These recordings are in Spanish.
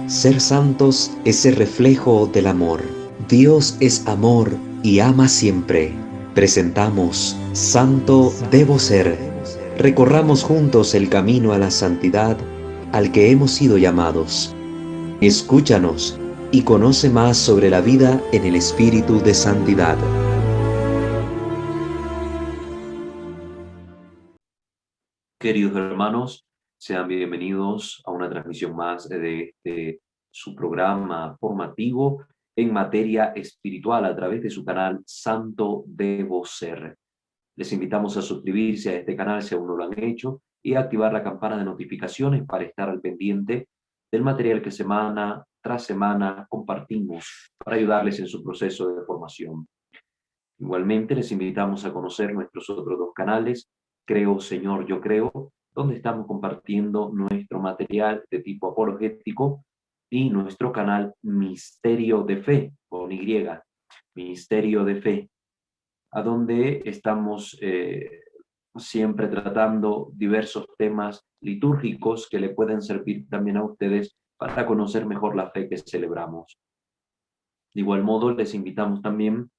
Ser santos es ser reflejo del amor. Dios es amor y ama siempre. Presentamos Santo Debo Ser. Recorramos juntos el camino a la santidad al que hemos sido llamados. Escúchanos y conoce más sobre la vida en el espíritu de santidad. Queridos hermanos, sean bienvenidos a una transmisión más de su programa formativo en materia espiritual a través de su canal Santo Debo Ser. Les invitamos a suscribirse a este canal si aún no lo han hecho y a activar la campana de notificaciones para estar al pendiente del material que semana tras semana compartimos para ayudarles en su proceso de formación. Igualmente les invitamos a conocer nuestros otros dos canales, Creo Señor, Yo Creo, donde estamos compartiendo nuestro material de tipo apologético, y nuestro canal Misterio de Fe, con Y, Misterio de Fe, a donde estamos siempre tratando diversos temas litúrgicos que le pueden servir también a ustedes para conocer mejor la fe que celebramos. De igual modo, les invitamos también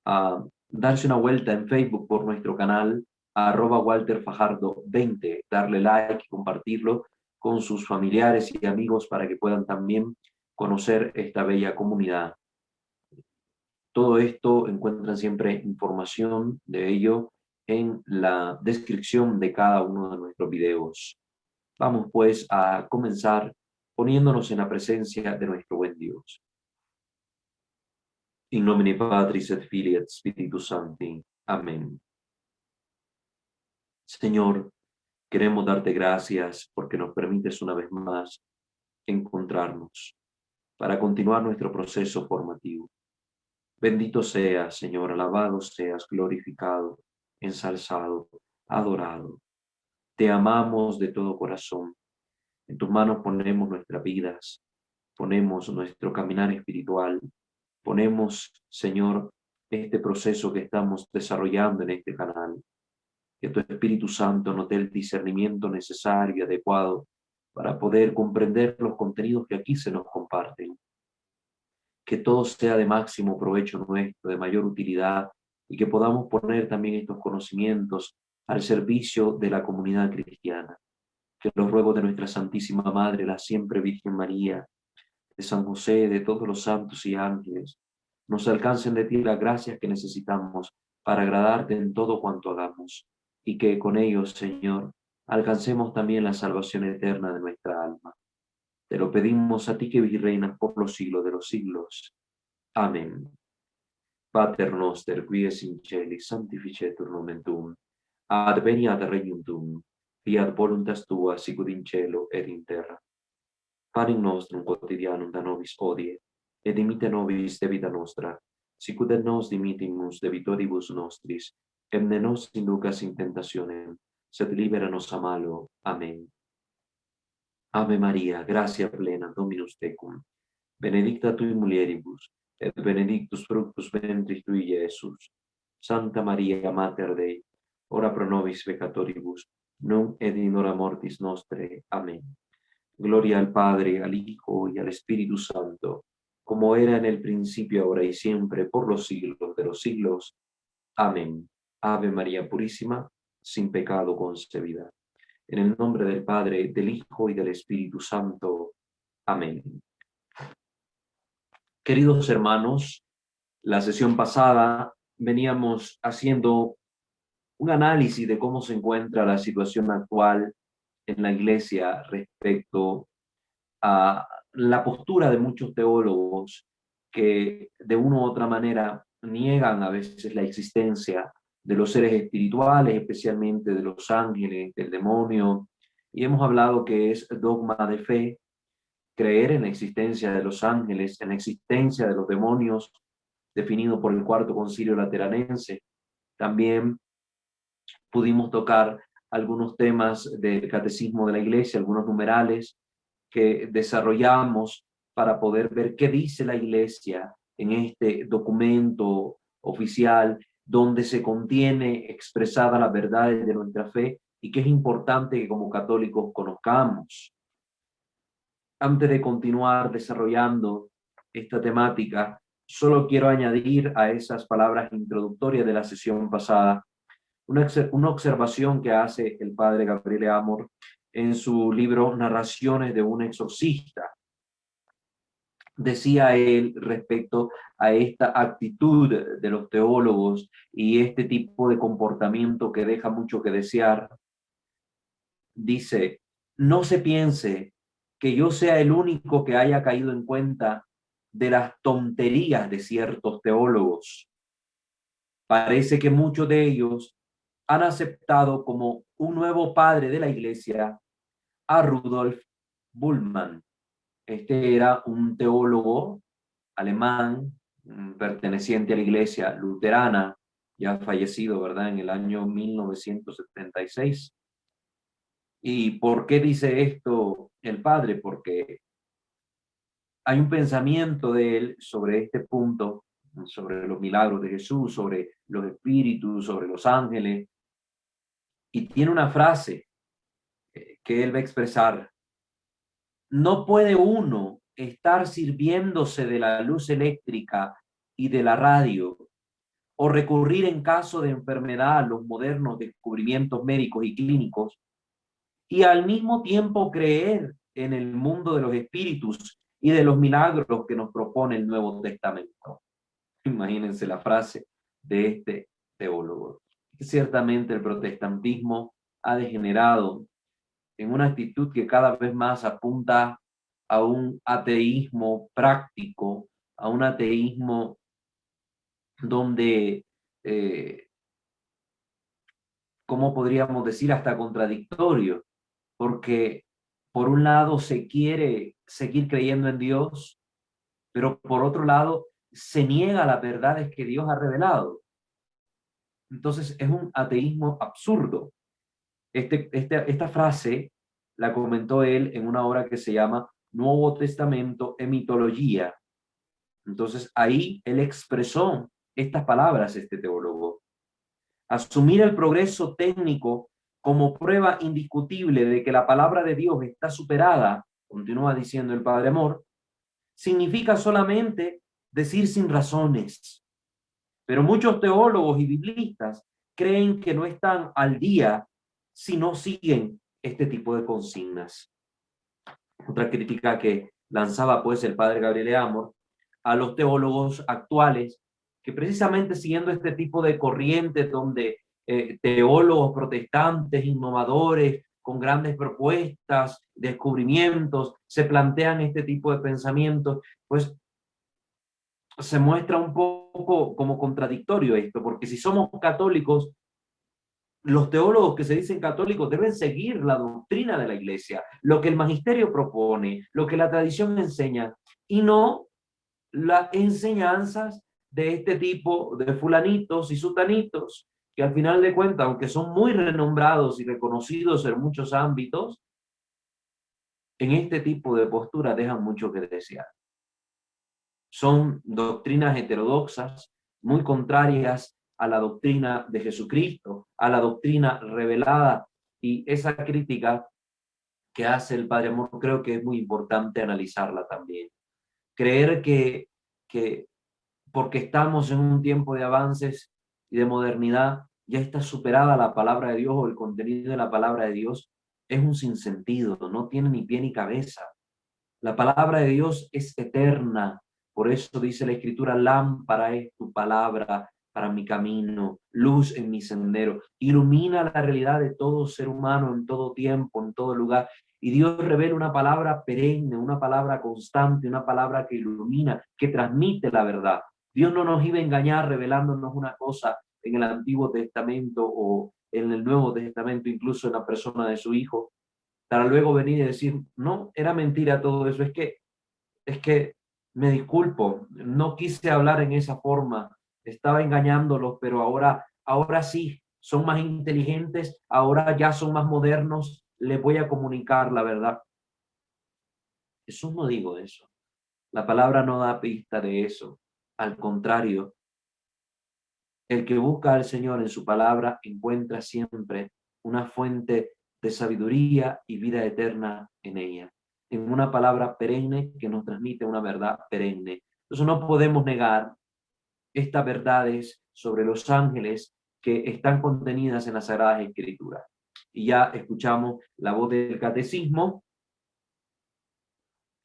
a darse una vuelta en Facebook por nuestro canal @WalterFajardo20, darle like y compartirlo con sus familiares y amigos para que puedan también conocer esta bella comunidad. Todo esto encuentran siempre información de ello en la descripción de cada uno de nuestros videos. Vamos pues a comenzar poniéndonos en la presencia de nuestro buen Dios. In nomine Patris et Filii et Spiritus Sancti. Amén. Señor, queremos darte gracias porque nos permites una vez más encontrarnos para continuar nuestro proceso formativo. Bendito seas, Señor, alabado seas, glorificado, ensalzado, adorado. Te amamos de todo corazón. En tus manos ponemos nuestras vidas, ponemos nuestro caminar espiritual, ponemos, Señor, este proceso que estamos desarrollando en este canal. Que tu Espíritu Santo nos dé el discernimiento necesario y adecuado para poder comprender los contenidos que aquí se nos comparten. Que todo sea de máximo provecho nuestro, de mayor utilidad, y que podamos poner también estos conocimientos al servicio de la comunidad cristiana. Que los ruegos de nuestra Santísima Madre, la siempre Virgen María, de San José, de todos los santos y ángeles, nos alcancen de ti las gracias que necesitamos para agradarte en todo cuanto hagamos, y que con ellos, Señor, alcancemos también la salvación eterna de nuestra alma. Te lo pedimos a ti que reinas por los siglos de los siglos. Amén. Pater noster, qui es in celi, sanctificetur nomen tuum, adveniat regnum tuum, fiat voluntas tua sicut in cielo et in terra. Panem nostrum quotidianum da nobis hodie, et dimitte nobis debita nostra, sicut et nos dimittimus debitoribus nostris, et ne nos inducas in tentationem, sed libera nos a malo. Amén. Ave Maria, gratia plena, Dominus tecum, benedicta tui mulieribus, et benedictus fructus ventris tui, Iesus. Santa Maria, Mater Dei, ora pro nobis peccatoribus, nunc et in hora mortis nostre. Amén. Gloria al Padre, al Hijo y al Espíritu Santo, como era en el principio, ahora y siempre, por los siglos de los siglos. Amén. Ave María Purísima, sin pecado concebida. En el nombre del Padre, del Hijo y del Espíritu Santo. Amén. Queridos hermanos, la sesión pasada veníamos haciendo un análisis de cómo se encuentra la situación actual en la Iglesia respecto a la postura de muchos teólogos que de una u otra manera niegan a veces la existencia de los seres espirituales, especialmente de los ángeles, del demonio, y hemos hablado que es dogma de fe creer en la existencia de los ángeles, en la existencia de los demonios, definido por el Cuarto Concilio Lateranense. También pudimos tocar algunos temas del Catecismo de la Iglesia, algunos numerales que desarrollamos para poder ver qué dice la Iglesia en este documento oficial donde se contiene expresada la verdad de nuestra fe y que es importante que como católicos conozcamos. Antes de continuar desarrollando esta temática, solo quiero añadir a esas palabras introductorias de la sesión pasada una observación que hace el padre Gabriele Amor en su libro Narraciones de un exorcista. Decía él respecto a esta actitud de los teólogos y este tipo de comportamiento que deja mucho que desear. Dice, no se piense que yo sea el único que haya caído en cuenta de las tonterías de ciertos teólogos. Parece que muchos de ellos han aceptado como un nuevo padre de la iglesia a Rudolf Bultmann. Este era un teólogo alemán perteneciente a la iglesia luterana, ya fallecido, ¿verdad?, en el año 1976. ¿Y por qué dice esto el padre? Porque hay un pensamiento de él sobre este punto, sobre los milagros de Jesús, sobre los espíritus, sobre los ángeles, y tiene una frase que él va a expresar. No puede uno estar sirviéndose de la luz eléctrica y de la radio o recurrir en caso de enfermedad a los modernos descubrimientos médicos y clínicos y al mismo tiempo creer en el mundo de los espíritus y de los milagros que nos propone el Nuevo Testamento. Imagínense la frase de este teólogo. Ciertamente el protestantismo ha degenerado en una actitud que cada vez más apunta a un ateísmo práctico, a un ateísmo donde, ¿cómo podríamos decir? Hasta contradictorio, porque por un lado se quiere seguir creyendo en Dios, pero por otro lado se niega las verdades que Dios ha revelado. Entonces es un ateísmo absurdo. Esta frase la comentó él en una obra que se llama Nuevo Testamento en Mitología. Entonces ahí él expresó estas palabras, este teólogo. Asumir el progreso técnico como prueba indiscutible de que la palabra de Dios está superada, continúa diciendo el Padre Amor, significa solamente decir sin razones. Pero muchos teólogos y biblistas creen que no están al día si no siguen este tipo de consignas. Otra crítica que lanzaba pues el padre Gabriele Amor a los teólogos actuales, que precisamente siguiendo este tipo de corrientes donde teólogos protestantes, innovadores, con grandes propuestas, descubrimientos, se plantean este tipo de pensamientos, pues se muestra un poco como contradictorio esto, porque si somos católicos, los teólogos que se dicen católicos deben seguir la doctrina de la iglesia, lo que el magisterio propone, lo que la tradición enseña, y no las enseñanzas de este tipo de fulanitos y sutanitos, que al final de cuentas, aunque son muy renombrados y reconocidos en muchos ámbitos, en este tipo de postura dejan mucho que desear. Son doctrinas heterodoxas, muy contrarias a la doctrina de Jesucristo, a la doctrina revelada, y esa crítica que hace el Padre Amor creo que es muy importante analizarla también. Creer que porque estamos en un tiempo de avances y de modernidad, ya está superada la palabra de Dios o el contenido de la palabra de Dios, es un sinsentido, no tiene ni pie ni cabeza. La palabra de Dios es eterna. Por eso dice la Escritura, lámpara es tu palabra para mi camino, luz en mi sendero. Ilumina la realidad de todo ser humano en todo tiempo, en todo lugar. Y Dios revela una palabra perenne, una palabra constante, una palabra que ilumina, que transmite la verdad. Dios no nos iba a engañar revelándonos una cosa en el Antiguo Testamento o en el Nuevo Testamento, incluso en la persona de su Hijo, para luego venir y decir, no, era mentira todo eso, es que me disculpo, no quise hablar en esa forma, estaba engañándolos, pero ahora sí, son más inteligentes, ahora ya son más modernos, les voy a comunicar la verdad. Jesús no dijo eso, la palabra no da pista de eso, al contrario, el que busca al Señor en su palabra encuentra siempre una fuente de sabiduría y vida eterna en ella. en una palabra perenne que nos transmite una verdad perenne. Entonces no podemos negar estas verdades sobre los ángeles que están contenidas en las Sagradas Escrituras. Y ya escuchamos la voz del catecismo,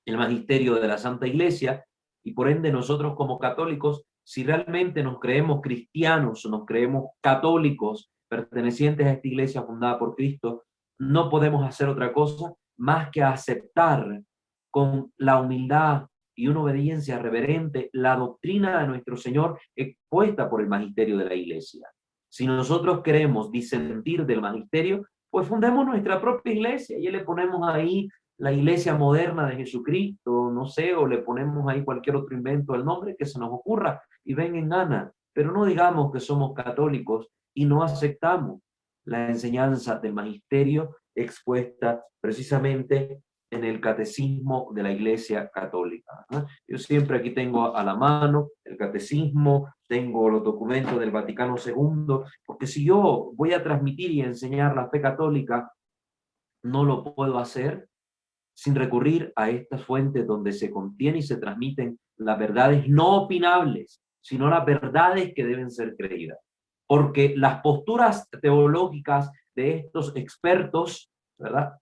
el magisterio de la Santa Iglesia, y por ende nosotros como católicos, si realmente nos creemos cristianos, nos creemos católicos, pertenecientes a esta iglesia fundada por Cristo, no podemos hacer otra cosa más que aceptar con la humildad y una obediencia reverente la doctrina de nuestro Señor expuesta por el magisterio de la iglesia. Si nosotros queremos disentir del magisterio, pues fundemos nuestra propia iglesia y le ponemos ahí la iglesia moderna de Jesucristo, no sé, o le ponemos ahí cualquier otro invento al nombre que se nos ocurra y ven en gana, pero no digamos que somos católicos y no aceptamos la enseñanza del magisterio expuesta precisamente en el catecismo de la Iglesia Católica, ¿no? Yo siempre aquí tengo a la mano el catecismo, tengo los documentos del Vaticano II, porque si yo voy a transmitir y enseñar la fe católica, no lo puedo hacer sin recurrir a estas fuentes donde se contiene y se transmiten las verdades no opinables, sino las verdades que deben ser creídas. Porque las posturas teológicas de estos expertos, ¿verdad?,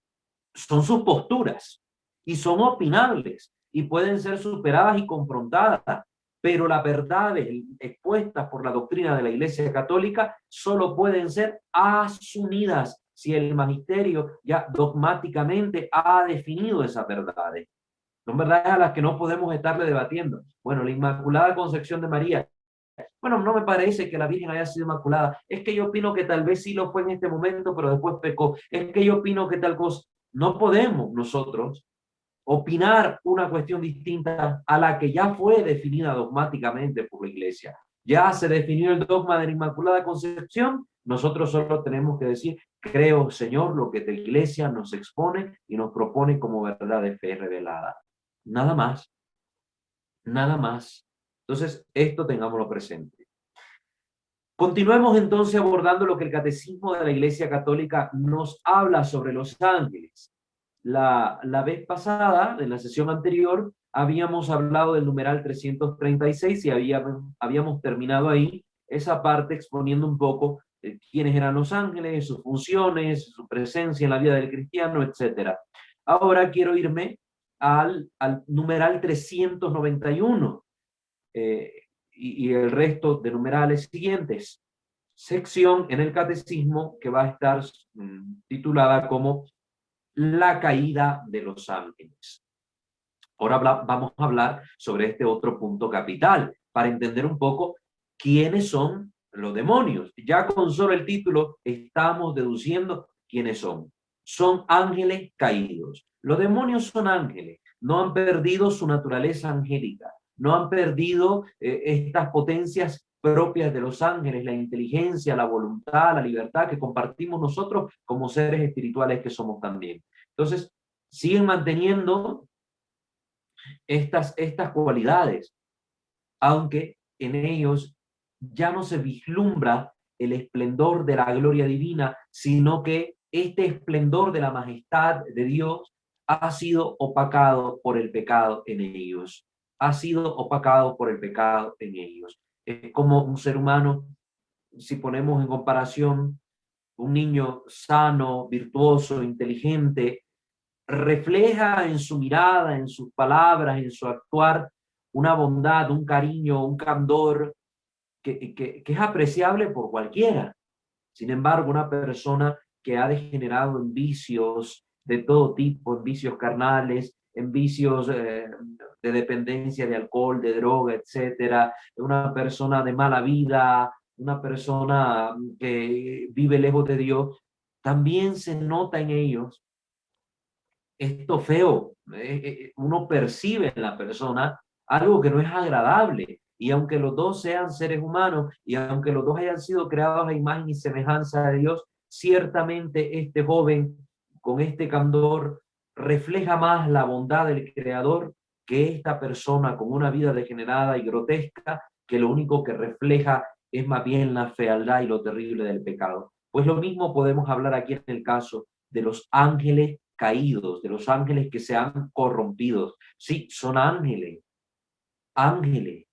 son sus posturas y son opinables y pueden ser superadas y confrontadas, pero las verdades expuestas por la doctrina de la Iglesia Católica solo pueden ser asumidas si el magisterio ya dogmáticamente ha definido esas verdades. Son verdades a las que no podemos estarle debatiendo. Bueno, la Inmaculada Concepción de María. Bueno, no me parece que la Virgen haya sido inmaculada. Es que yo opino que tal vez sí lo fue en este momento, pero después pecó. Es que yo opino que tal cosa. No podemos nosotros opinar una cuestión distinta a la que ya fue definida dogmáticamente por la Iglesia. Ya se definió el dogma de la Inmaculada Concepción, nosotros solo tenemos que decir, creo, Señor, lo que la Iglesia nos expone y nos propone como verdad de fe revelada. Nada más, nada más. Entonces, esto tengámoslo presente. Continuemos entonces abordando lo que el Catecismo de la Iglesia Católica nos habla sobre los ángeles. La vez pasada, en la sesión anterior, habíamos hablado del numeral 336 y habíamos terminado ahí esa parte exponiendo un poco quiénes eran los ángeles, sus funciones, su presencia en la vida del cristiano, etc. Ahora quiero irme al numeral 391 y el resto de numerales siguientes. Sección en el catecismo que va a estar titulada como la caída de los ángeles. Ahora vamos a hablar sobre este otro punto capital para entender un poco quiénes son los demonios. Ya con solo el título estamos deduciendo quiénes son. Son ángeles caídos. Los demonios son ángeles, no han perdido su naturaleza angélica, no han perdido estas potencias propias de los ángeles, la inteligencia, la voluntad, la libertad que compartimos nosotros como seres espirituales que somos también. Entonces, siguen manteniendo estas cualidades, aunque en ellos ya no se vislumbra el esplendor de la gloria divina, sino que este esplendor de la majestad de Dios ha sido opacado por el pecado en ellos. Ha sido opacado por el pecado en ellos. Es como un ser humano, si ponemos en comparación, un niño sano, virtuoso, inteligente, refleja en su mirada, en sus palabras, en su actuar, una bondad, un cariño, un candor que es apreciable por cualquiera. Sin embargo, una persona que ha degenerado en vicios de todo tipo, en vicios carnales, en vicios de dependencia de alcohol, de droga, etcétera, una persona de mala vida, una persona que vive lejos de Dios, también se nota en ellos esto feo. Uno percibe en la persona algo que no es agradable. Y aunque los dos sean seres humanos y aunque los dos hayan sido creados a imagen y semejanza de Dios, ciertamente este joven con este candor refleja más la bondad del Creador que esta persona con una vida degenerada y grotesca, que lo único que refleja es más bien la fealdad y lo terrible del pecado. Pues lo mismo podemos hablar aquí en el caso de los ángeles caídos, de los ángeles que se han corrompido. Sí, son ángeles, ángeles,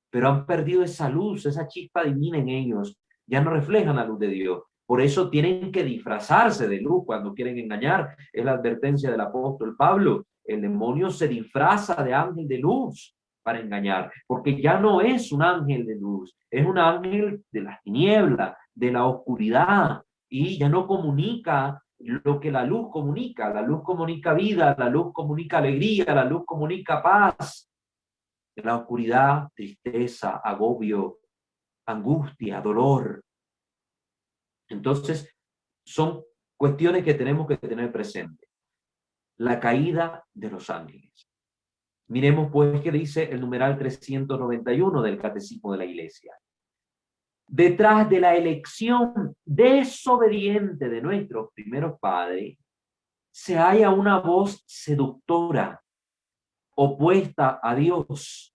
pero han perdido esa luz, esa chispa divina en ellos. Ya no reflejan la luz de Dios. Por eso tienen que disfrazarse de luz cuando quieren engañar. Es la advertencia del apóstol Pablo. El demonio se disfraza de ángel de luz para engañar, porque ya no es un ángel de luz, es un ángel de las tinieblas, de la oscuridad, y ya no comunica lo que la luz comunica. La luz comunica vida, la luz comunica alegría, la luz comunica paz. La oscuridad, tristeza, agobio, angustia, dolor. Entonces, son cuestiones que tenemos que tener presente. La caída de los ángeles. Miremos pues qué dice el numeral 391 del Catecismo de la Iglesia. Detrás de la elección desobediente de nuestros primeros padres, se halla una voz seductora, opuesta a Dios.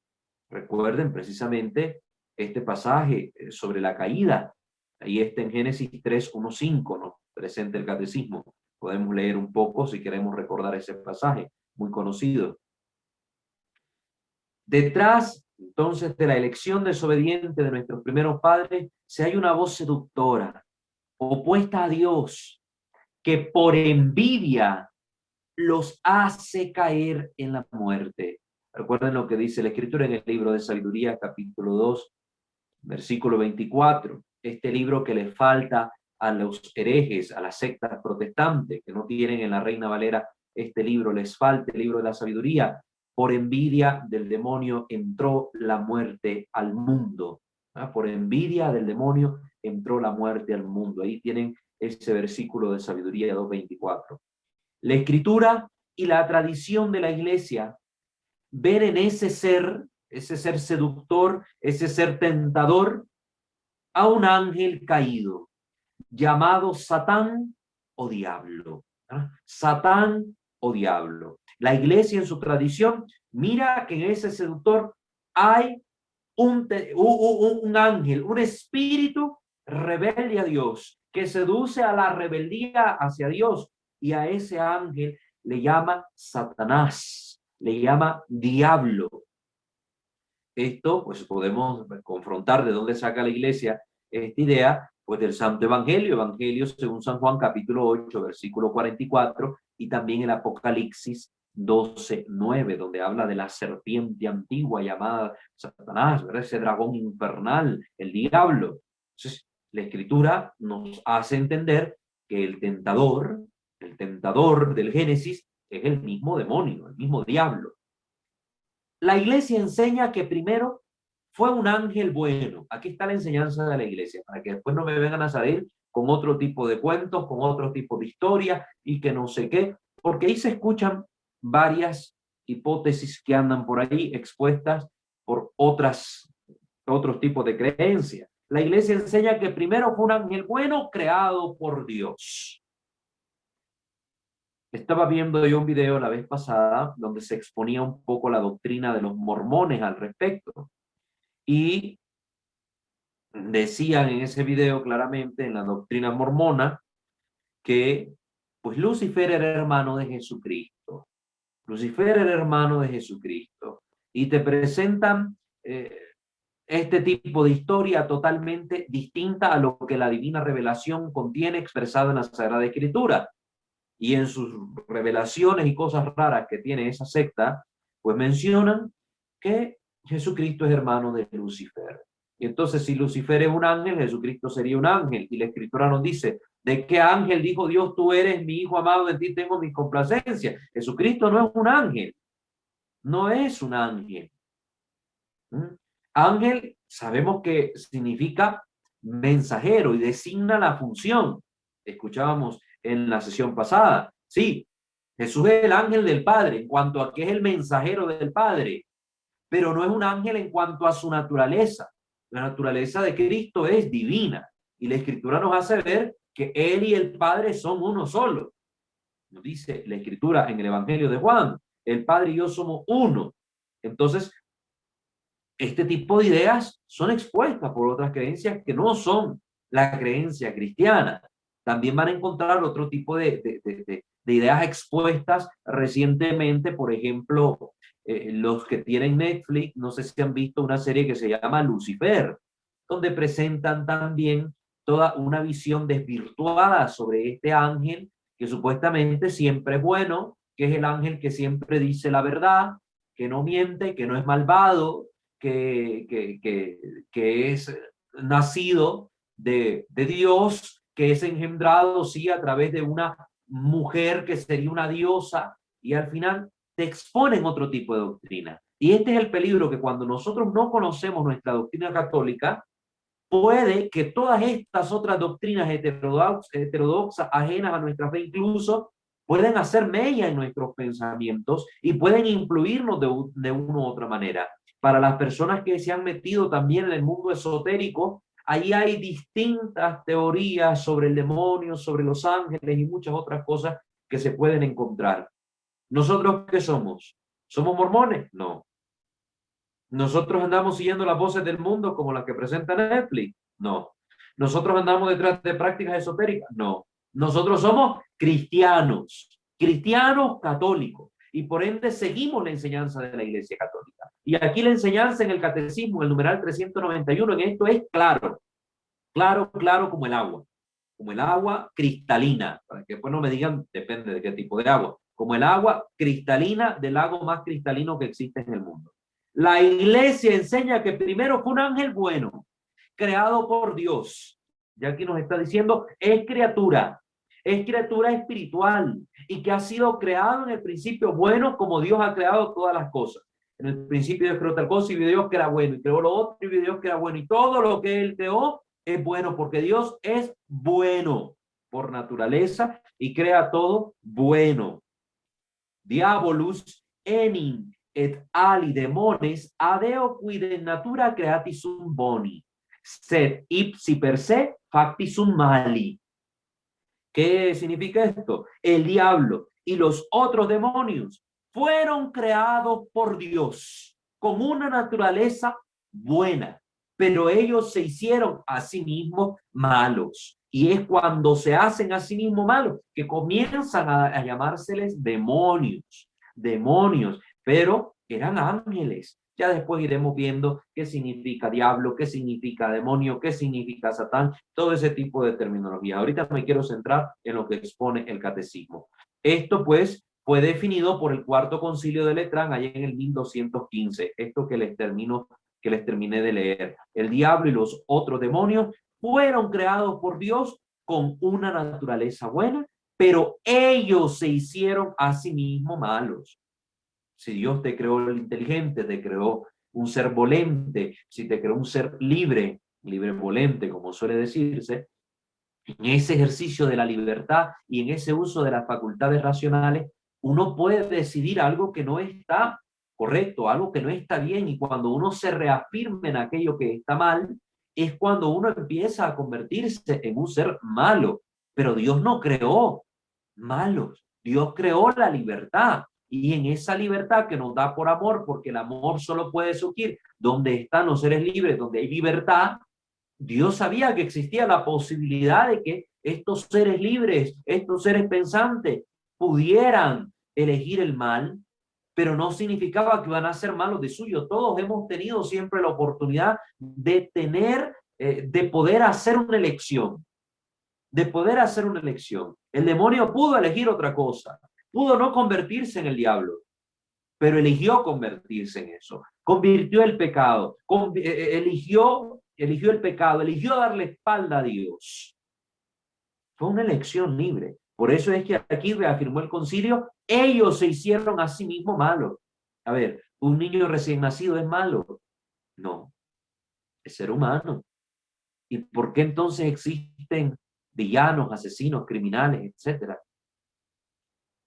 Recuerden precisamente este pasaje sobre la caída. Ahí está en Génesis 3:1-5, nos presenta el catecismo. Podemos leer un poco si queremos recordar ese pasaje, muy conocido. Detrás, entonces, de la elección desobediente de nuestros primeros padres, se hay una voz seductora, opuesta a Dios, que por envidia los hace caer en la muerte. Recuerden lo que dice la Escritura en el libro de Sabiduría, capítulo 2, versículo 24. Este libro que le falta a los herejes, a las sectas protestantes, que no tienen en la Reina Valera este libro, les falta el libro de la Sabiduría. Por envidia del demonio entró la muerte al mundo. Por envidia del demonio entró la muerte al mundo. Ahí tienen ese versículo de Sabiduría 2:24. La Escritura y la tradición de la Iglesia ven en ese ser seductor, ese ser tentador, a un ángel caído, llamado Satán o diablo. Satán o diablo. La Iglesia en su tradición mira que en ese seductor hay un ángel, un espíritu rebelde a Dios, que seduce a la rebeldía hacia Dios, y a ese ángel le llama Satanás, le llama diablo. Esto pues podemos confrontar de dónde saca la Iglesia esta idea, pues del Santo Evangelio según San Juan capítulo 8, versículo 44, y también el Apocalipsis 12:9, donde habla de la serpiente antigua llamada Satanás, ¿verdad? Ese dragón infernal, el diablo. Entonces, la Escritura nos hace entender que el tentador del Génesis es el mismo demonio, el mismo diablo. La Iglesia enseña que primero fue un ángel bueno. Aquí está la enseñanza de la Iglesia, para que después no me vengan a salir con otro tipo de cuentos, con otro tipo de historia y que no sé qué, porque ahí se escuchan varias hipótesis que andan por ahí expuestas por otros tipos de creencias. La Iglesia enseña que primero fue un ángel bueno creado por Dios. Estaba viendo yo un video la vez pasada donde se exponía un poco la doctrina de los mormones al respecto. Y decían en ese video claramente, en la doctrina mormona, que pues Lucifer era hermano de Jesucristo. Lucifer era hermano de Jesucristo. Y te presentan este tipo de historia totalmente distinta a lo que la divina revelación contiene expresado en la Sagrada Escritura. Y en sus revelaciones y cosas raras que tiene esa secta, pues mencionan que Jesucristo es hermano de Lucifer. Y entonces, si Lucifer es un ángel, Jesucristo sería un ángel. Y la Escritura nos dice, ¿de qué ángel dijo Dios, tú eres mi hijo amado, en ti tengo mi complacencia? Jesucristo no es un ángel. No es un ángel. Ángel, sabemos que significa mensajero y designa la función. Escuchábamos en la sesión pasada. Sí, Jesús es el ángel del Padre en cuanto a que es el mensajero del Padre, pero no es un ángel en cuanto a su naturaleza. La naturaleza de Cristo es divina y la Escritura nos hace ver que Él y el Padre son uno solo. Nos dice la Escritura en el Evangelio de Juan, el Padre y yo somos uno. Entonces, este tipo de ideas son expuestas por otras creencias que no son la creencia cristiana. También van a encontrar otro tipo de de ideas expuestas recientemente. Por ejemplo, los que tienen Netflix, no sé si han visto una serie que se llama Lucifer, donde presentan también toda una visión desvirtuada sobre este ángel que supuestamente siempre es bueno, que es el ángel que siempre dice la verdad, que no miente, que no es malvado, que es nacido de Dios, que es engendrado, sí, a través de una mujer que sería una diosa, y al final te exponen otro tipo de doctrina. Y este es el peligro, que cuando nosotros no conocemos nuestra doctrina católica, puede que todas estas otras doctrinas heterodoxas, ajenas a nuestra fe incluso, pueden hacer mella en nuestros pensamientos y pueden influirnos de una u otra manera. Para las personas que se han metido también en el mundo esotérico, ahí hay distintas teorías sobre el demonio, sobre los ángeles y muchas otras cosas que se pueden encontrar. ¿Nosotros qué somos? ¿Somos mormones? No. ¿Nosotros andamos siguiendo las voces del mundo como las que presenta Netflix? No. ¿Nosotros andamos detrás de prácticas esotéricas? No. Nosotros somos cristianos, cristianos católicos, y por ende seguimos la enseñanza de la Iglesia Católica. Y aquí la enseñanza en el Catecismo, en el numeral 391, en esto es claro, claro, claro como el agua cristalina, para que después no me digan, depende de qué tipo de agua, como el agua cristalina del lago más cristalino que existe en el mundo. La Iglesia enseña que primero fue un ángel bueno, creado por Dios. Ya aquí nos está diciendo, es criatura espiritual, y que ha sido creado en el principio bueno, como Dios ha creado todas las cosas. En el principio Dios creó tal cosa y vio Dios que era bueno, y creó lo otro y vio Dios que era bueno, y todo lo que Él creó es bueno, porque Dios es bueno por naturaleza y crea todo bueno. Diabolus enim et ali demones adeo quid in natura creatis sum boni, sed ipsi per se factis sum mali. ¿Qué significa esto? El diablo y los otros demonios fueron creados por Dios con una naturaleza buena, pero ellos se hicieron a sí mismos malos. Y es cuando se hacen a sí mismos malos que comienzan a llamárseles demonios, demonios, pero eran ángeles. Ya después iremos viendo qué significa diablo, qué significa demonio, qué significa Satán, todo ese tipo de terminología. Ahorita me quiero centrar en lo que expone el catecismo. Esto pues fue definido por el Cuarto Concilio de Letrán allá en el 1215. Esto que les terminé de leer. El diablo y los otros demonios fueron creados por Dios con una naturaleza buena, pero ellos se hicieron a sí mismos malos. Si Dios te creó el inteligente, te creó un ser volente, si te creó un ser libre, libre volente, como suele decirse, en ese ejercicio de la libertad y en ese uso de las facultades racionales, uno puede decidir algo que no está correcto, algo que no está bien, y cuando uno se reafirma en aquello que está mal, es cuando uno empieza a convertirse en un ser malo. Pero Dios no creó malos, Dios creó la libertad. Y en esa libertad que nos da por amor, porque el amor solo puede surgir donde están los seres libres, donde hay libertad, Dios sabía que existía la posibilidad de que estos seres libres, estos seres pensantes, pudieran elegir el mal, pero no significaba que iban a ser malos de suyo. Todos hemos tenido siempre la oportunidad de tener, de poder hacer una elección, de poder hacer una elección. El demonio pudo elegir otra cosa, pudo no convertirse en el diablo, pero eligió convertirse en eso. Convirtió el pecado, eligió el pecado, eligió darle espalda a Dios. Fue una elección libre. Por eso es que aquí reafirmó el concilio, ellos se hicieron a sí mismos malos. A ver, ¿un niño recién nacido es malo? No, es ser humano. ¿Y por qué entonces existen villanos, asesinos, criminales, etcétera?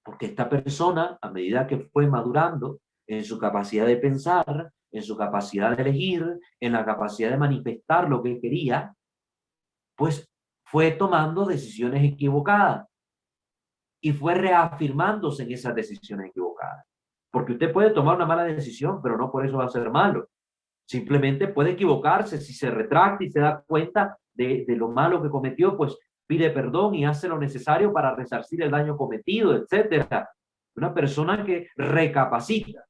Porque esta persona, a medida que fue madurando en su capacidad de pensar, en su capacidad de elegir, en la capacidad de manifestar lo que quería, pues fue tomando decisiones equivocadas y fue reafirmándose en esas decisiones equivocadas. Porque usted puede tomar una mala decisión, pero no por eso va a ser malo. Simplemente puede equivocarse, si se retracta y se da cuenta de lo malo que cometió, pues pide perdón y hace lo necesario para resarcir el daño cometido, etcétera. Una persona que recapacita.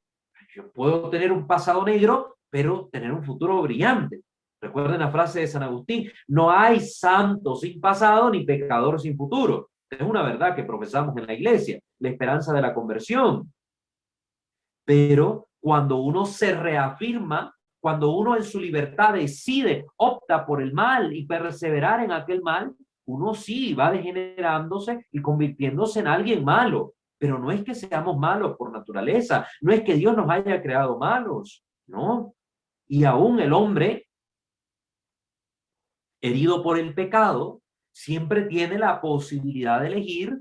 Yo puedo tener un pasado negro, pero tener un futuro brillante. Recuerden la frase de San Agustín: no hay santo sin pasado ni pecador sin futuro. Es una verdad que profesamos en la iglesia, la esperanza de la conversión. Pero cuando uno se reafirma, cuando uno en su libertad decide, opta por el mal y perseverar en aquel mal, uno sí va degenerándose y convirtiéndose en alguien malo. Pero no es que seamos malos por naturaleza, no es que Dios nos haya creado malos, no. Y aún el hombre herido por el pecado siempre tiene la posibilidad de elegir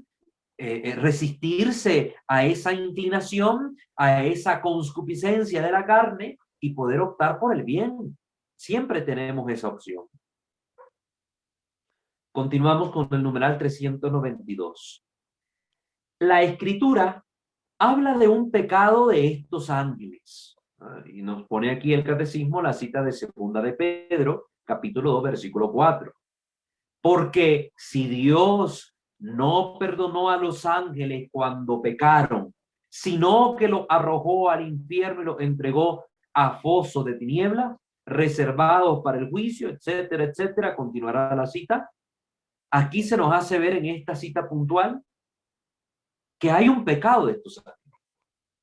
resistirse a esa inclinación, a esa concupiscencia de la carne y poder optar por el bien. Siempre tenemos esa opción. Continuamos con el numeral 392. La Escritura habla de un pecado de estos ángeles. Y nos pone aquí el catecismo la cita de segunda de Pedro, capítulo 2, versículo 4. Porque si Dios no perdonó a los ángeles cuando pecaron, sino que los arrojó al infierno y los entregó a foso de tinieblas, reservados para el juicio, etcétera, etcétera, continuará la cita. Aquí se nos hace ver en esta cita puntual que hay un pecado de estos ángeles,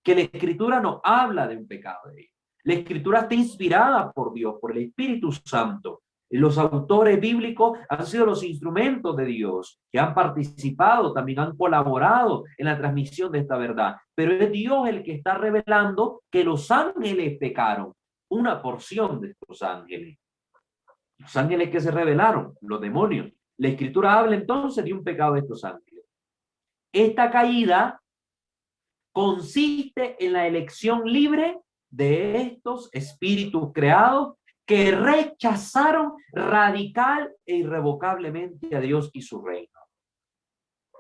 que la Escritura no habla de un pecado de ellos. La Escritura está inspirada por Dios, por el Espíritu Santo. Los autores bíblicos han sido los instrumentos de Dios, que han participado, también han colaborado en la transmisión de esta verdad. Pero es Dios el que está revelando que los ángeles pecaron, una porción de estos ángeles. Los ángeles que se rebelaron, los demonios. La Escritura habla entonces de un pecado de estos ángeles. Esta caída consiste en la elección libre de estos espíritus creados que rechazaron radical e irrevocablemente a Dios y su reino.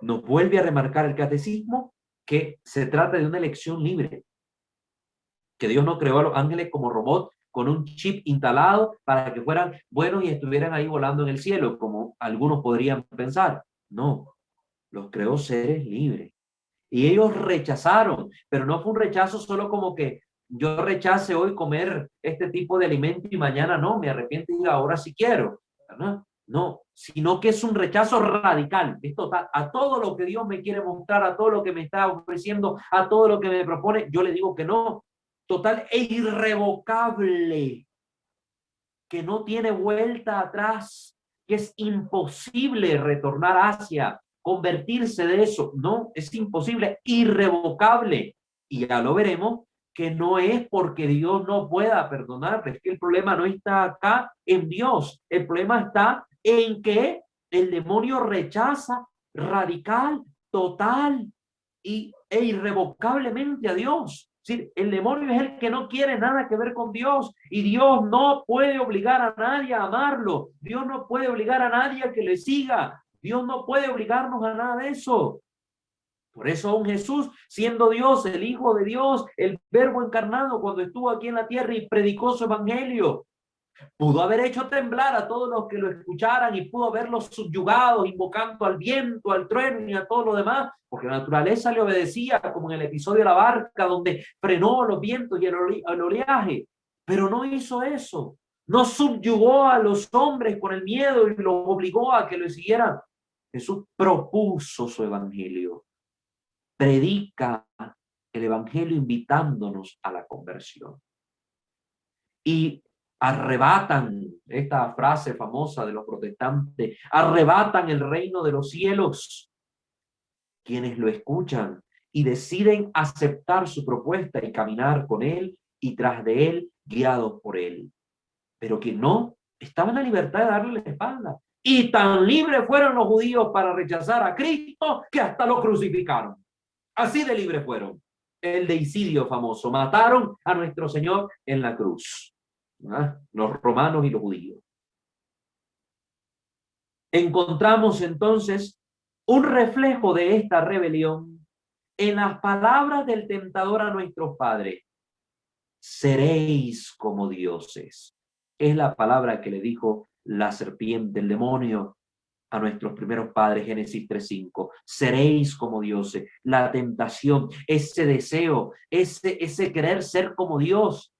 Nos vuelve a remarcar el catecismo que se trata de una elección libre, que Dios no creó a los ángeles como robots con un chip instalado para que fueran buenos y estuvieran ahí volando en el cielo, como algunos podrían pensar. No, los creó seres libres. Y ellos rechazaron, pero no fue un rechazo solo como que yo rechace hoy comer este tipo de alimento y mañana no, me arrepiento y ahora sí quiero, ¿verdad? No, sino que es un rechazo radical, es total, a todo lo que Dios me quiere mostrar, a todo lo que me está ofreciendo, a todo lo que me propone, yo le digo que no, total e irrevocable, que no tiene vuelta atrás, que es imposible retornar hacia, convertirse de eso. No, es imposible, irrevocable. Y ya lo veremos que no es porque Dios no pueda perdonar, es que el problema no está acá en Dios, el problema está en que el demonio rechaza radical, total e irrevocablemente a Dios. Sí, el demonio es el que no quiere nada que ver con Dios y Dios no puede obligar a nadie a amarlo. Dios no puede obligar a nadie a que le siga. Dios no puede obligarnos a nada de eso. Por eso aún Jesús, siendo Dios, el Hijo de Dios, el Verbo encarnado, cuando estuvo aquí en la tierra y predicó su evangelio, pudo haber hecho temblar a todos los que lo escucharan y pudo haberlos subyugado, invocando al viento, al trueno y a todo lo demás, porque la naturaleza le obedecía, como en el episodio de la barca, donde frenó los vientos y el oleaje. Pero no hizo eso. No subyugó a los hombres con el miedo y los obligó a que lo siguieran. Jesús propuso su evangelio. Predica el evangelio invitándonos a la conversión. Y arrebatan, esta frase famosa de los protestantes, arrebatan el reino de los cielos. Quienes lo escuchan y deciden aceptar su propuesta y caminar con él y tras de él, guiados por él. Pero quien no, estaba en la libertad de darle la espalda. Y tan libres fueron los judíos para rechazar a Cristo que hasta lo crucificaron. Así de libres fueron. El deicidio famoso. Mataron a nuestro Señor en la cruz. Los romanos y los judíos. Encontramos entonces un reflejo de esta rebelión en las palabras del tentador a nuestros padres. Seréis como dioses. Es la palabra que le dijo la serpiente, el demonio, a nuestros primeros padres, Génesis 3:5. Seréis como dioses. La tentación, ese deseo, ese querer ser como Dios.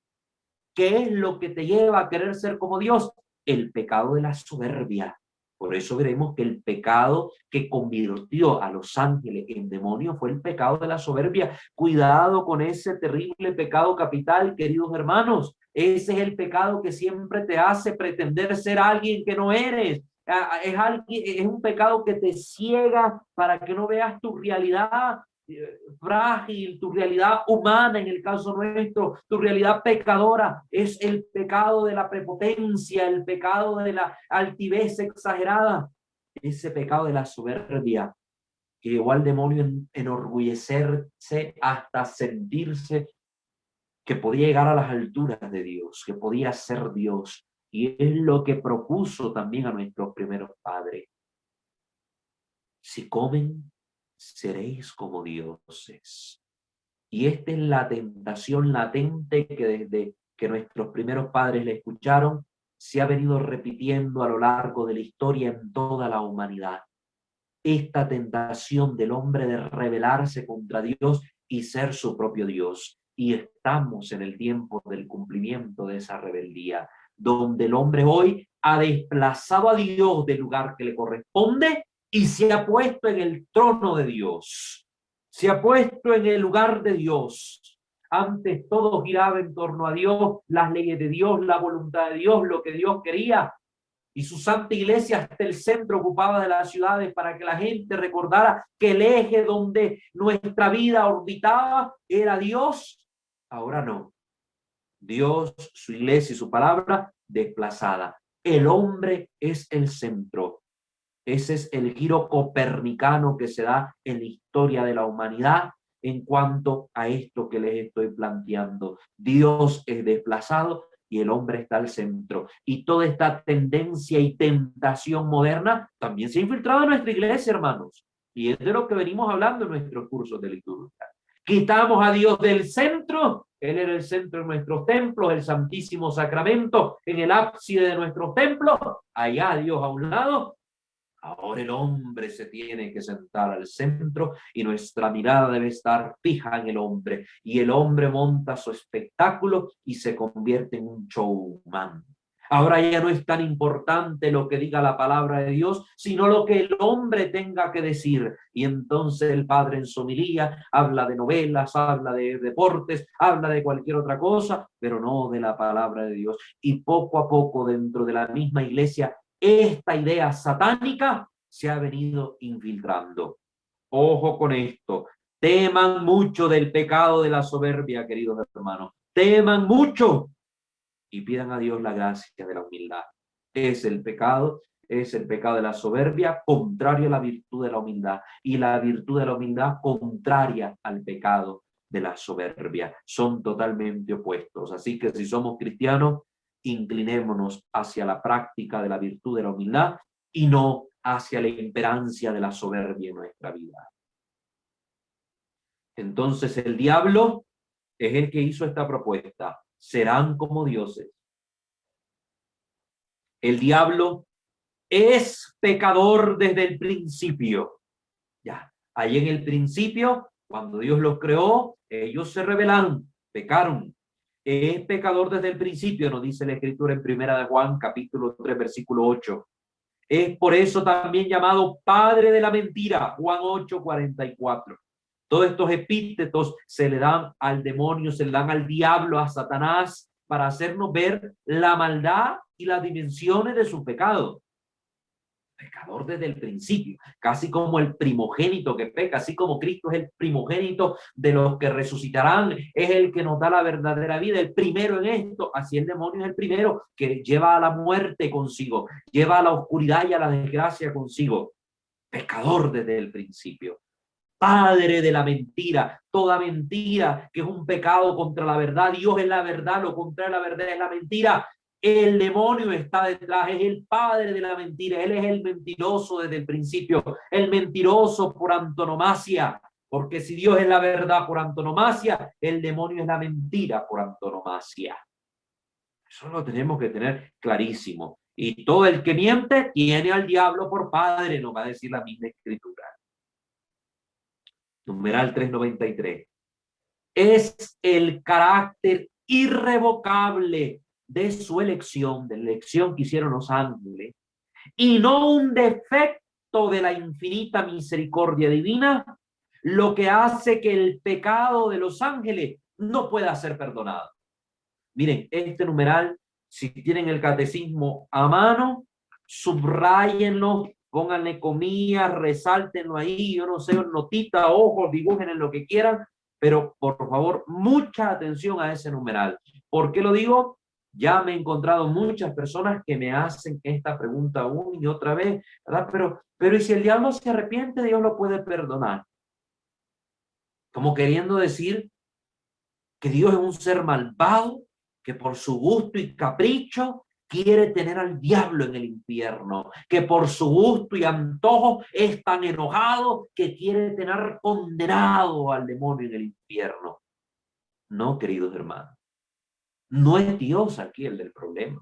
¿Qué es lo que te lleva a querer ser como Dios? El pecado de la soberbia. Por eso veremos que el pecado que convirtió a los ángeles en demonios fue el pecado de la soberbia. Cuidado con ese terrible pecado capital, queridos hermanos. Ese es el pecado que siempre te hace pretender ser alguien que no eres. Es un pecado que te ciega para que no veas tu realidad frágil, tu realidad humana en el caso nuestro, tu realidad pecadora. Es el pecado de la prepotencia, el pecado de la altivez exagerada, ese pecado de la soberbia que llevó al demonio enorgullecerse hasta sentirse que podía llegar a las alturas de Dios, que podía ser Dios. Y es lo que propuso también a nuestros primeros padres. Si comen, seréis como dioses. Y esta es la tentación latente que desde que nuestros primeros padres le escucharon, se ha venido repitiendo a lo largo de la historia en toda la humanidad. Esta tentación del hombre de rebelarse contra Dios y ser su propio Dios. Y estamos en el tiempo del cumplimiento de esa rebeldía, donde el hombre hoy ha desplazado a Dios del lugar que le corresponde y se ha puesto en el trono de Dios. Se ha puesto en el lugar de Dios. Antes todo giraba en torno a Dios, las leyes de Dios, la voluntad de Dios, lo que Dios quería. Y su santa iglesia hasta el centro ocupaba de las ciudades para que la gente recordara que el eje donde nuestra vida orbitaba era Dios. Ahora no. Dios, su iglesia y su palabra desplazada. El hombre es el centro. Ese es el giro copernicano que se da en la historia de la humanidad en cuanto a esto que les estoy planteando. Dios es desplazado y el hombre está al centro. Y toda esta tendencia y tentación moderna también se ha infiltrado en nuestra iglesia, hermanos. Y es de lo que venimos hablando en nuestros cursos de liturgia. Quitamos a Dios del centro. Él era el centro de nuestros templos, el Santísimo Sacramento, en el ábside de nuestros templos. Allá Dios a un lado. Ahora el hombre se tiene que sentar al centro y nuestra mirada debe estar fija en el hombre. Y el hombre monta su espectáculo y se convierte en un showman. Ahora ya no es tan importante lo que diga la palabra de Dios, sino lo que el hombre tenga que decir. Y entonces el padre en su homilía habla de novelas, habla de deportes, habla de cualquier otra cosa, pero no de la palabra de Dios. Y poco a poco dentro de la misma iglesia esta idea satánica se ha venido infiltrando. Ojo con esto. Teman mucho del pecado de la soberbia, queridos hermanos. Teman mucho y pidan a Dios la gracia de la humildad. Es el pecado de la soberbia, contrario a la virtud de la humildad. Y la virtud de la humildad, contraria al pecado de la soberbia. Son totalmente opuestos. Así que si somos cristianos, inclinémonos hacia la práctica de la virtud de la humildad y no hacia la imperancia de la soberbia en nuestra vida. Entonces el diablo es el que hizo esta propuesta. Serán como dioses. El diablo es pecador desde el principio. Ya, ahí en el principio, cuando Dios los creó, ellos se rebelaron, pecaron. Es pecador desde el principio, nos dice la Escritura en Primera de Juan, capítulo 3, versículo 8. Es por eso también llamado padre de la mentira, Juan 8, 44. Todos estos epítetos se le dan al demonio, se le dan al diablo, a Satanás, para hacernos ver la maldad y las dimensiones de su pecado. Pecador desde el principio, casi como el primogénito que peca, así como Cristo es el primogénito de los que resucitarán, es el que nos da la verdadera vida, el primero en esto, así el demonio es el primero que lleva a la muerte consigo, lleva a la oscuridad y a la desgracia consigo. Pecador desde el principio. Padre de la mentira, toda mentira que es un pecado contra la verdad. Dios es la verdad, lo contrario a la verdad es la mentira. El demonio está detrás, es el padre de la mentira, él es el mentiroso desde el principio, el mentiroso por antonomasia, porque si Dios es la verdad por antonomasia, el demonio es la mentira por antonomasia. Eso lo tenemos que tener clarísimo. Y todo el que miente tiene al diablo por padre, nos va a decir la misma escritura. Numeral 393. Es el carácter irrevocable de su elección, de la elección que hicieron los ángeles, y no un defecto de la infinita misericordia divina, lo que hace que el pecado de los ángeles no pueda ser perdonado. Miren, este numeral, si tienen el catecismo a mano, subrayenlo, pónganle comillas, resáltenlo ahí, yo no sé, notita, ojos, dibujen en lo que quieran, pero por favor, mucha atención a ese numeral. ¿Por qué lo digo? Ya me he encontrado muchas personas que me hacen esta pregunta una y otra vez, ¿verdad? Pero ¿y si el diablo se arrepiente, Dios lo puede perdonar? Como queriendo decir que Dios es un ser malvado, que por su gusto y capricho quiere tener al diablo en el infierno, que por su gusto y antojo es tan enojado que quiere tener condenado al demonio en el infierno. No, queridos hermanos, no es Dios aquí el del problema.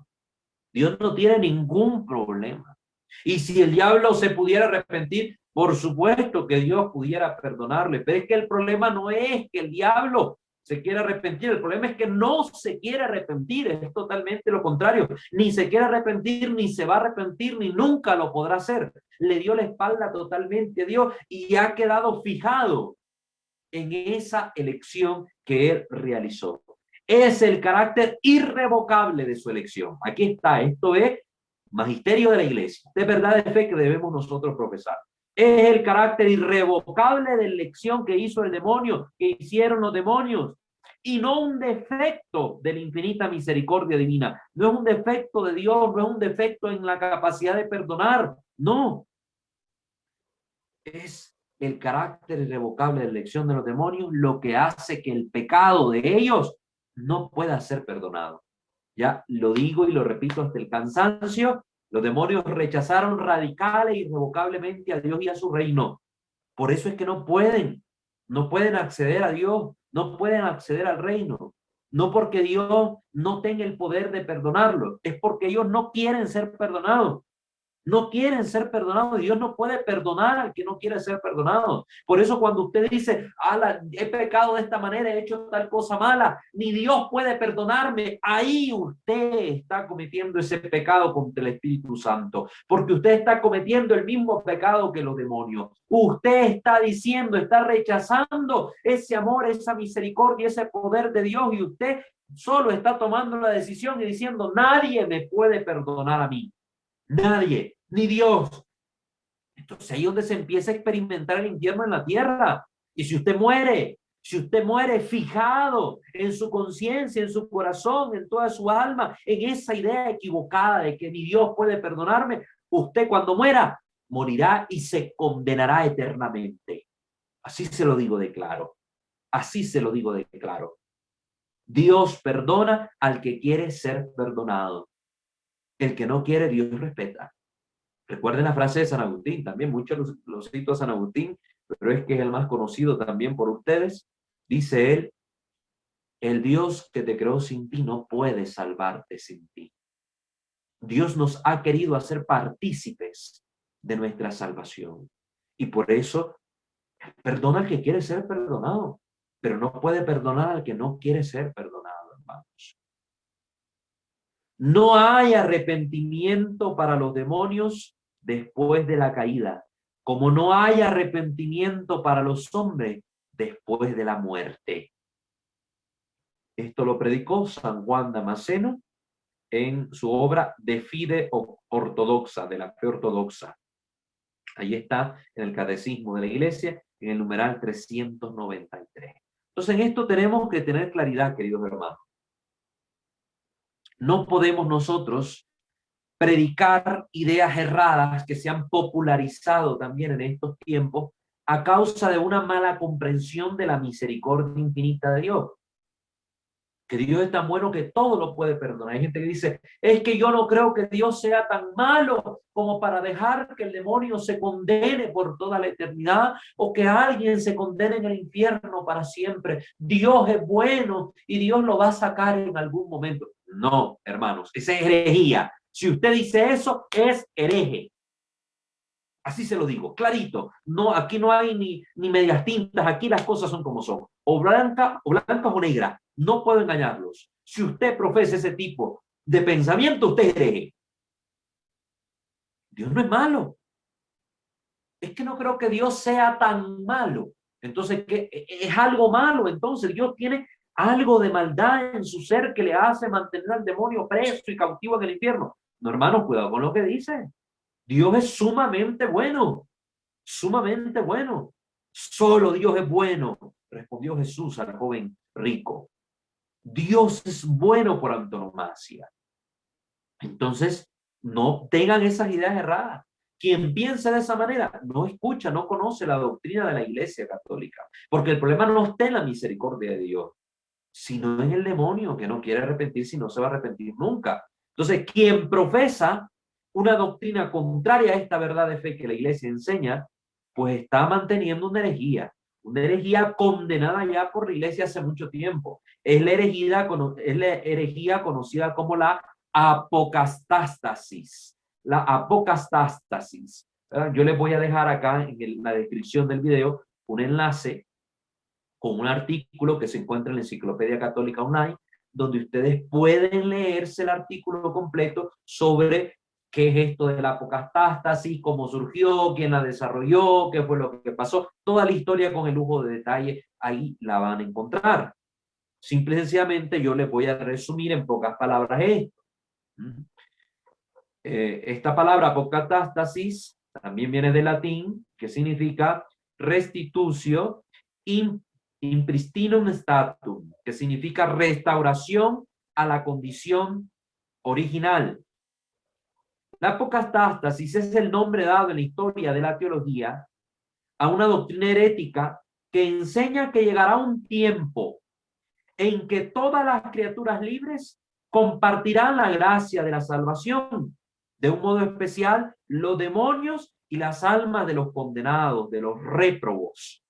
Dios no tiene ningún problema. Y si el diablo se pudiera arrepentir, por supuesto que Dios pudiera perdonarle, pero es que el problema no es que el diablo se quiera arrepentir, el problema es que no se quiere arrepentir, es totalmente lo contrario, ni se quiere arrepentir, ni se va a arrepentir, ni nunca lo podrá hacer. Le dio la espalda totalmente a Dios y ha quedado fijado en esa elección que él realizó. Es el carácter irrevocable de su elección. Aquí está, esto es magisterio de la iglesia, de verdad de fe que debemos nosotros profesar. Es el carácter irrevocable de elección que hizo el demonio, que hicieron los demonios, y no un defecto de la infinita misericordia divina. No es un defecto de Dios, no es un defecto en la capacidad de perdonar, no. Es el carácter irrevocable de la elección de los demonios lo que hace que el pecado de ellos no pueda ser perdonado. Ya lo digo y lo repito hasta el cansancio, los demonios rechazaron radical e irrevocablemente a Dios y a su reino. Por eso es que no pueden acceder a Dios, no pueden acceder al reino. No porque Dios no tenga el poder de perdonarlos, es porque ellos no quieren ser perdonados. No quieren ser perdonados. Dios no puede perdonar al que no quiere ser perdonado. Por eso cuando usted dice, he pecado de esta manera, he hecho tal cosa mala, ni Dios puede perdonarme, ahí usted está cometiendo ese pecado contra el Espíritu Santo, porque usted está cometiendo el mismo pecado que los demonios. Usted está diciendo, está rechazando ese amor, esa misericordia, ese poder de Dios, y usted solo está tomando la decisión y diciendo, nadie me puede perdonar a mí. Nadie, ni Dios. Entonces ahí es donde se empieza a experimentar el infierno en la tierra. Y si usted muere fijado en su conciencia, en su corazón, en toda su alma, en esa idea equivocada de que ni Dios puede perdonarme, usted cuando muera, morirá y se condenará eternamente. Así se lo digo de claro. Así se lo digo de claro. Dios perdona al que quiere ser perdonado. El que no quiere, Dios respeta. Recuerden la frase de San Agustín, también muchos los cito a San Agustín, pero es que es el más conocido también por ustedes. Dice él, el Dios que te creó sin ti no puede salvarte sin ti. Dios nos ha querido hacer partícipes de nuestra salvación. Y por eso perdona al que quiere ser perdonado, pero no puede perdonar al que no quiere ser perdonado, hermanos. No hay arrepentimiento para los demonios después de la caída, como no hay arrepentimiento para los hombres después de la muerte. Esto lo predicó San Juan Damasceno en su obra De Fide Ortodoxa, de la fe ortodoxa. Ahí está en el Catecismo de la Iglesia, en el numeral 393. Entonces en esto tenemos que tener claridad, queridos hermanos. No podemos nosotros predicar ideas erradas que se han popularizado también en estos tiempos a causa de una mala comprensión de la misericordia infinita de Dios. Que Dios es tan bueno que todo lo puede perdonar. Hay gente que dice, es que yo no creo que Dios sea tan malo como para dejar que el demonio se condene por toda la eternidad o que alguien se condene en el infierno para siempre. Dios es bueno y Dios lo va a sacar en algún momento. No, hermanos, esa es herejía. Si usted dice eso, es hereje. Así se lo digo, clarito. No, aquí no hay ni medias tintas, aquí las cosas son como son. O blancas o negras. No puedo engañarlos. Si usted profesa ese tipo de pensamiento, usted es hereje. Dios no es malo. Es que no creo que Dios sea tan malo. Entonces, ¿qué? Es algo malo. Entonces, Dios tiene algo de maldad en su ser que le hace mantener al demonio preso y cautivo en el infierno. No, hermanos, cuidado con lo que dice. Dios es sumamente bueno. Sumamente bueno. Solo Dios es bueno, respondió Jesús al joven rico. Dios es bueno por antonomasia. Entonces, no tengan esas ideas erradas. Quien piensa de esa manera no escucha, no conoce la doctrina de la Iglesia Católica, porque el problema no está en la misericordia de Dios, sino en el demonio que no quiere arrepentirse y no se va a arrepentir nunca. Entonces, quien profesa una doctrina contraria a esta verdad de fe que la Iglesia enseña, pues está manteniendo una herejía condenada ya por la Iglesia hace mucho tiempo. Es la herejía conocida como la apocastástasis. La apocastástasis. Yo les voy a dejar acá en la descripción del video un enlace con un artículo que se encuentra en la Enciclopedia Católica Online, donde ustedes pueden leerse el artículo completo sobre qué es esto de la apocastástasis, cómo surgió, quién la desarrolló, qué fue lo que pasó. Toda la historia con el lujo de detalle, ahí la van a encontrar. Simple y sencillamente yo les voy a resumir en pocas palabras esto. Esta palabra apocatástasis también viene del latín, que significa restitutio in pristinum statum, que significa restauración a la condición original. La apocatástasis es el nombre dado en la historia de la teología a una doctrina herética que enseña que llegará un tiempo en que todas las criaturas libres compartirán la gracia de la salvación. De un modo especial, los demonios y las almas de los condenados, de los réprobos.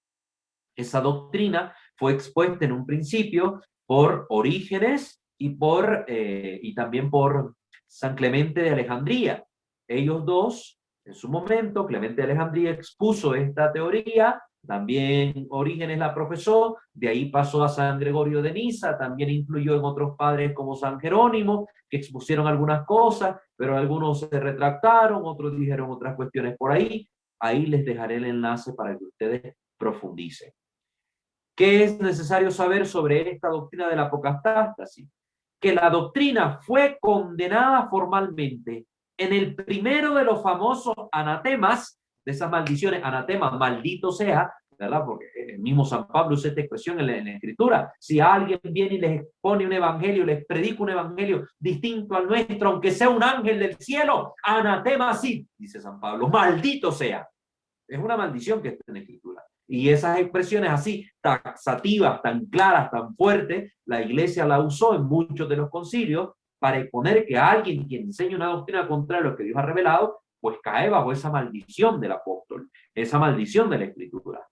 Esa doctrina fue expuesta en un principio por Orígenes y también por San Clemente de Alejandría. Ellos dos, en su momento, Clemente de Alejandría expuso esta teoría, también Orígenes la profesó, de ahí pasó a San Gregorio de Niza, también influyó en otros padres como San Jerónimo, que expusieron algunas cosas, pero algunos se retractaron, otros dijeron otras cuestiones por ahí. Ahí les dejaré el enlace para que ustedes profundicen. ¿Qué es necesario saber sobre esta doctrina de la apocatástasis? Que la doctrina fue condenada formalmente en el primero de los famosos anatemas, de esas maldiciones, anatemas, maldito sea, ¿verdad? Porque el mismo San Pablo usa esta expresión en la Escritura. Si alguien viene y les pone un evangelio, les predica un evangelio distinto al nuestro, aunque sea un ángel del cielo, anatema sí, dice San Pablo, maldito sea. Es una maldición que está en la Escritura. Y esas expresiones así, taxativas, tan claras, tan fuertes, la Iglesia la usó en muchos de los concilios para exponer que alguien quien enseña una doctrina contraria a lo que Dios ha revelado, pues cae bajo esa maldición del apóstol, esa maldición de la Escritura.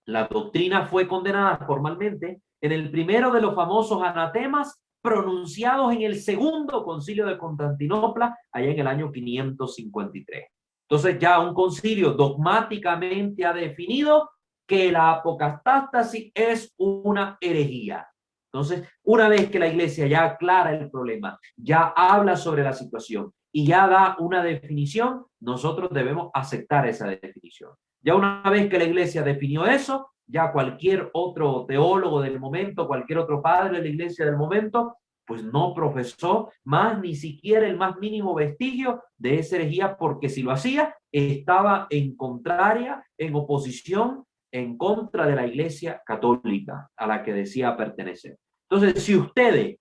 La doctrina fue condenada formalmente en el primero de los famosos anatemas pronunciados en el segundo concilio de Constantinopla, allá en el año 553. Entonces ya un concilio dogmáticamente ha definido que la apocatástasis es una herejía. Entonces, una vez que la Iglesia ya aclara el problema, ya habla sobre la situación y ya da una definición, nosotros debemos aceptar esa definición. Ya una vez que la Iglesia definió eso, ya cualquier otro teólogo del momento, cualquier otro padre de la Iglesia del momento, pues no profesó más ni siquiera el más mínimo vestigio de esa herejía, porque si lo hacía, estaba en contraria, en oposición, en contra de la Iglesia Católica a la que decía pertenecer. Entonces, si ustedes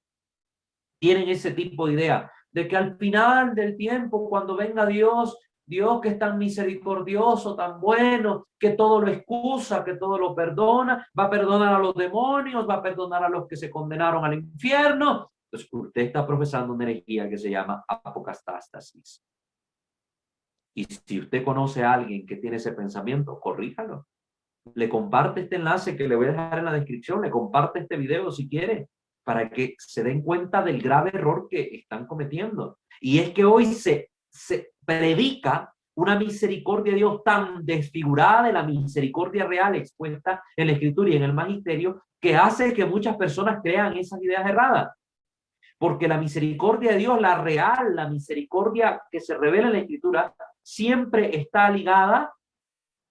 tienen ese tipo de idea de que al final del tiempo, cuando venga Dios, Dios que es tan misericordioso, tan bueno, que todo lo excusa, que todo lo perdona, va a perdonar a los demonios, va a perdonar a los que se condenaron al infierno. Entonces, usted está profesando una herejía que se llama apocatástasis. Y si usted conoce a alguien que tiene ese pensamiento, corríjalo. Le comparte este enlace que le voy a dejar en la descripción, le comparte este video si quiere, para que se den cuenta del grave error que están cometiendo. Y es que hoy se predica una misericordia de Dios tan desfigurada de la misericordia real expuesta en la Escritura y en el Magisterio, que hace que muchas personas crean esas ideas erradas. Porque la misericordia de Dios, la real, la misericordia que se revela en la Escritura, siempre está ligada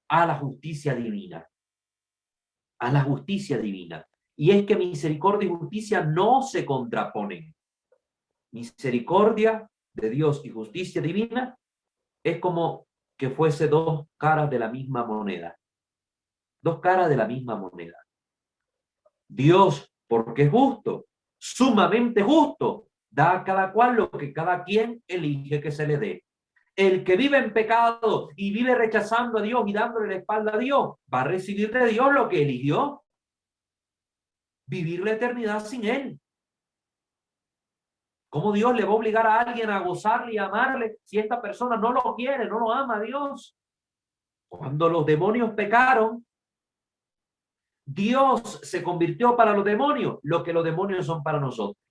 a la justicia divina. A la justicia divina. Y es que misericordia y justicia no se contraponen. Misericordia de Dios y justicia divina es como que fuese dos caras de la misma moneda. Dos caras de la misma moneda. Dios, porque es justo, sumamente justo, da a cada cual lo que cada quien elige que se le dé. El que vive en pecado y vive rechazando a Dios y dándole la espalda a Dios, va a recibir de Dios lo que eligió. Vivir la eternidad sin Él. ¿Cómo Dios le va a obligar a alguien a gozarle y amarle si esta persona no lo quiere, no lo ama a Dios? Cuando los demonios pecaron, Dios se convirtió para los demonios lo que los demonios son para nosotros.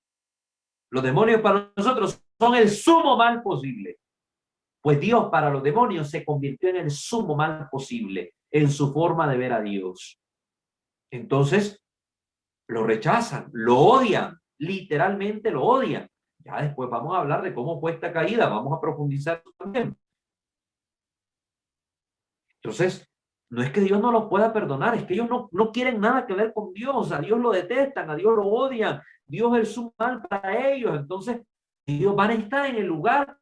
Los demonios para nosotros son el sumo mal posible. Pues Dios para los demonios se convirtió en el sumo mal posible en su forma de ver a Dios. Entonces, lo rechazan, lo odian, literalmente lo odian. Ya después vamos a hablar de cómo fue esta caída, vamos a profundizar también. Entonces, no es que Dios no los pueda perdonar, es que ellos no quieren nada que ver con Dios, a Dios lo detestan, a Dios lo odian, Dios es su mal para ellos. Entonces, ellos van a estar en el lugar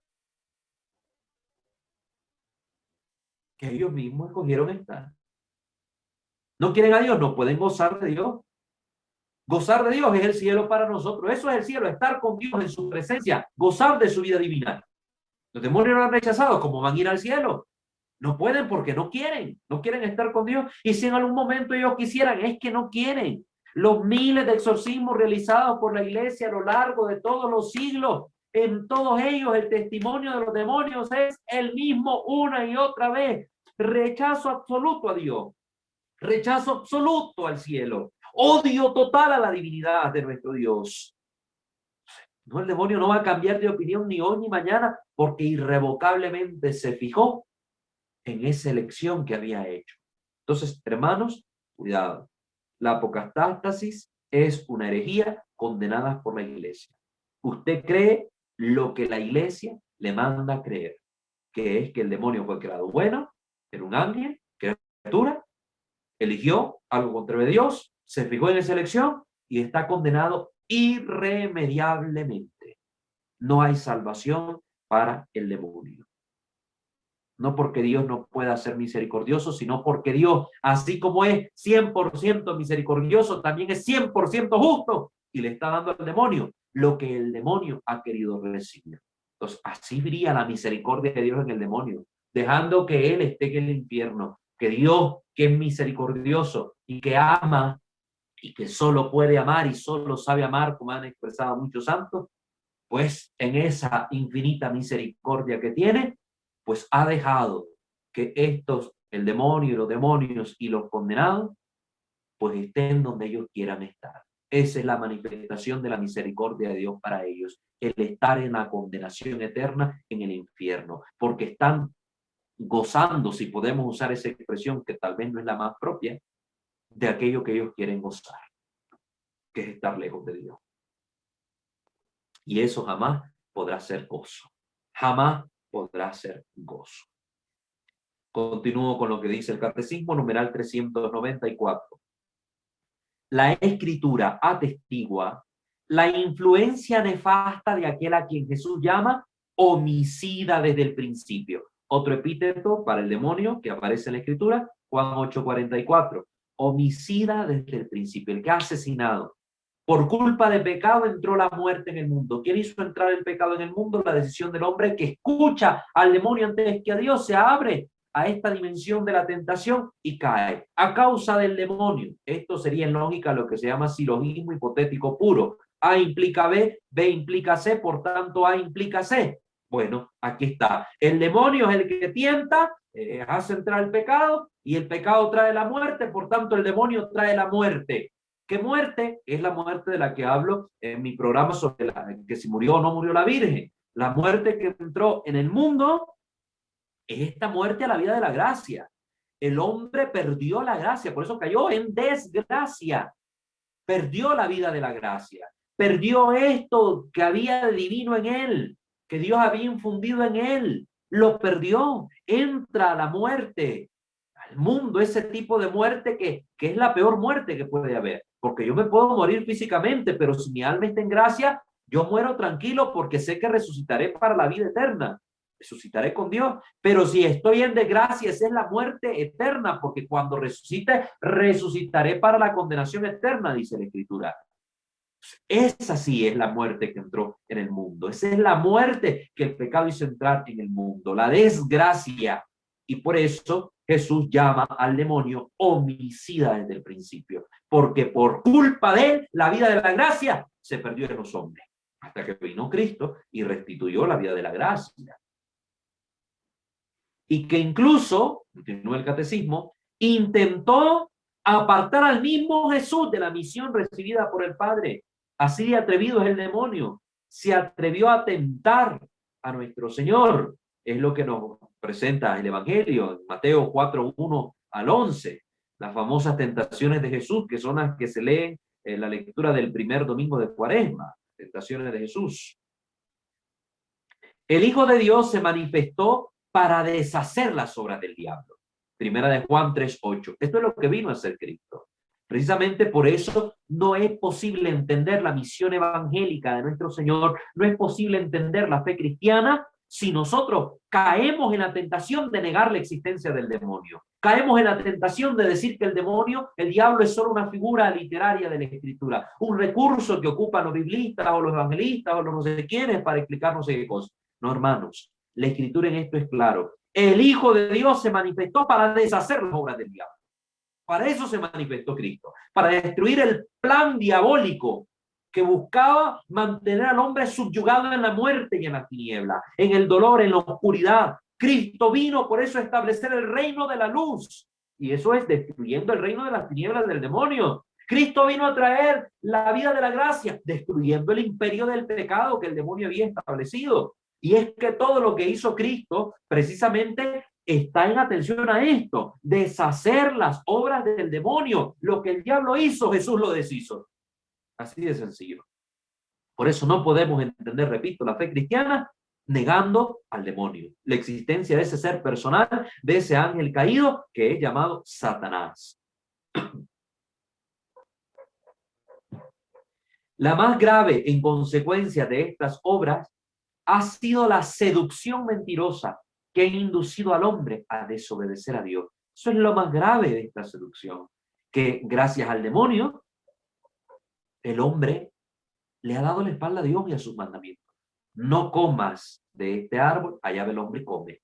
que ellos mismos escogieron estar. No quieren a Dios, no pueden gozar de Dios. Gozar de Dios es el cielo para nosotros. Eso es el cielo, estar con Dios en su presencia, gozar de su vida divina. Los demonios lo han rechazado, ¿cómo van a ir al cielo? No pueden porque no quieren estar con Dios. Y si en algún momento ellos quisieran, es que no quieren. Los miles de exorcismos realizados por la iglesia a lo largo de todos los siglos, en todos ellos el testimonio de los demonios es el mismo una y otra vez. Rechazo absoluto a Dios, rechazo absoluto al cielo, odio total a la divinidad de nuestro Dios. No, el demonio no va a cambiar de opinión ni hoy ni mañana porque irrevocablemente se fijó en esa elección que había hecho. Entonces, hermanos, cuidado. La apocatástasis es una herejía condenada por la iglesia. Usted cree lo que la iglesia le manda a creer, que es que el demonio fue creado bueno, era un ángel, criatura, eligió algo contra Dios, se fijó en esa elección y está condenado irremediablemente. No hay salvación para el demonio. No porque Dios no pueda ser misericordioso, sino porque Dios, así como es 100% misericordioso, también es 100% justo y le está dando al demonio lo que el demonio ha querido recibir. Entonces, así brilla la misericordia de Dios en el demonio, dejando que él esté en el infierno, que Dios, que es misericordioso y que ama y que solo puede amar y solo sabe amar, como han expresado muchos santos, pues en esa infinita misericordia que tiene, pues ha dejado que estos, el demonio, los demonios y los condenados, pues estén donde ellos quieran estar. Esa es la manifestación de la misericordia de Dios para ellos, el estar en la condenación eterna en el infierno, porque están gozando, si podemos usar esa expresión que tal vez no es la más propia, de aquello que ellos quieren gozar, que es estar lejos de Dios. Y eso jamás podrá ser gozo. Jamás podrá ser gozo. Continúo con lo que dice el Catecismo, numeral 394. La Escritura atestigua la influencia nefasta de aquel a quien Jesús llama homicida desde el principio. Otro epíteto para el demonio que aparece en la Escritura, Juan 8:44. Homicida desde el principio, el que ha asesinado. Por culpa del pecado entró la muerte en el mundo. ¿Quién hizo entrar el pecado en el mundo? La decisión del hombre que escucha al demonio antes que a Dios, se abre a esta dimensión de la tentación y cae a causa del demonio. Esto sería en lógica lo que se llama silogismo hipotético puro. A implica B, B implica C, por tanto A implica C. Bueno, aquí está. El demonio es el que tienta, hace entrar el pecado y el pecado trae la muerte, por tanto el demonio trae la muerte. ¿Qué muerte? Es la muerte de la que hablo en mi programa sobre que si murió o no murió la Virgen. La muerte que entró en el mundo es esta muerte a la vida de la gracia. El hombre perdió la gracia, por eso cayó en desgracia. Perdió la vida de la gracia. Perdió esto que había de divino en él, que Dios había infundido en él. Lo perdió. Entra la muerte al mundo, ese tipo de muerte que es la peor muerte que puede haber. Porque yo me puedo morir físicamente, pero si mi alma está en gracia, yo muero tranquilo porque sé que resucitaré para la vida eterna. Resucitaré con Dios. Pero si estoy en desgracia, esa es la muerte eterna, porque cuando resucite, resucitaré para la condenación eterna, dice la Escritura. Esa sí es la muerte que entró en el mundo. Esa es la muerte que el pecado hizo entrar en el mundo, la desgracia. Y por eso Jesús llama al demonio homicida desde el principio, porque por culpa de él, la vida de la gracia se perdió en los hombres, hasta que vino Cristo y restituyó la vida de la gracia. Y que incluso, continúa el catecismo, intentó apartar al mismo Jesús de la misión recibida por el Padre. Así de atrevido es el demonio. Se atrevió a tentar a nuestro Señor. Es lo que nos presenta el Evangelio en Mateo 4:1 al 11. Las famosas tentaciones de Jesús, que son las que se leen en la lectura del primer domingo de Cuaresma. Tentaciones de Jesús. El Hijo de Dios se manifestó para deshacer las obras del diablo. Primera de Juan 3:8. Esto es lo que vino a hacer Cristo. Precisamente por eso no es posible entender la misión evangélica de nuestro Señor, no es posible entender la fe cristiana si nosotros caemos en la tentación de negar la existencia del demonio. Caemos en la tentación de decir que el demonio, el diablo, es solo una figura literaria de la Escritura, un recurso que ocupan los biblistas o los evangelistas o los no sé quiénes para explicar no sé qué cosa. No, hermanos, la Escritura en esto es claro. El Hijo de Dios se manifestó para deshacer las obras del diablo. Para eso se manifestó Cristo, para destruir el plan diabólico que buscaba mantener al hombre subyugado en la muerte y en la tiniebla, en el dolor, en la oscuridad. Cristo vino por eso a establecer el reino de la luz, y eso es destruyendo el reino de las tinieblas del demonio. Cristo vino a traer la vida de la gracia, destruyendo el imperio del pecado que el demonio había establecido. Y es que todo lo que hizo Cristo precisamente está en atención a esto, deshacer las obras del demonio. Lo que el diablo hizo, Jesús lo deshizo. Así de sencillo. Por eso no podemos entender, repito, la fe cristiana negando al demonio, la existencia de ese ser personal, de ese ángel caído que es llamado Satanás. La más grave en consecuencia de estas obras ha sido la seducción mentirosa que ha inducido al hombre a desobedecer a Dios. Eso es lo más grave de esta seducción, que gracias al demonio, el hombre le ha dado la espalda a Dios y a sus mandamientos. No comas de este árbol, allá el hombre come.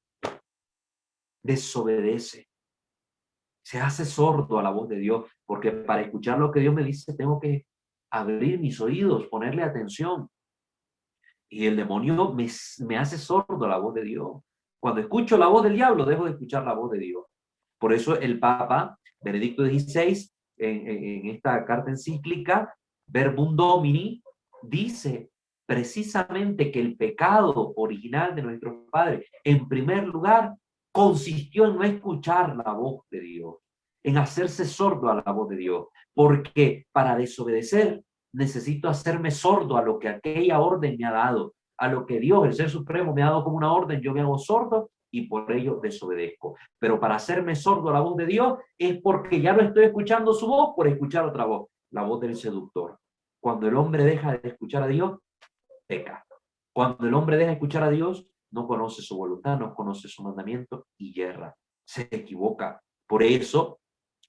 Desobedece. Se hace sordo a la voz de Dios, porque para escuchar lo que Dios me dice tengo que abrir mis oídos, ponerle atención. Y el demonio me hace sordo a la voz de Dios. Cuando escucho la voz del diablo, dejo de escuchar la voz de Dios. Por eso el Papa Benedicto XVI, en esta carta encíclica, Verbum Domini, dice precisamente que el pecado original de nuestros padres, en primer lugar, consistió en no escuchar la voz de Dios, en hacerse sordo a la voz de Dios, porque para desobedecer necesito hacerme sordo a lo que aquella orden me ha dado, a lo que Dios, el Ser Supremo, me ha dado como una orden, yo me hago sordo y por ello desobedezco. Pero para hacerme sordo a la voz de Dios es porque ya no estoy escuchando su voz por escuchar otra voz, la voz del seductor. Cuando el hombre deja de escuchar a Dios, peca. Cuando el hombre deja de escuchar a Dios, no conoce su voluntad, no conoce su mandamiento y yerra, se equivoca. Por eso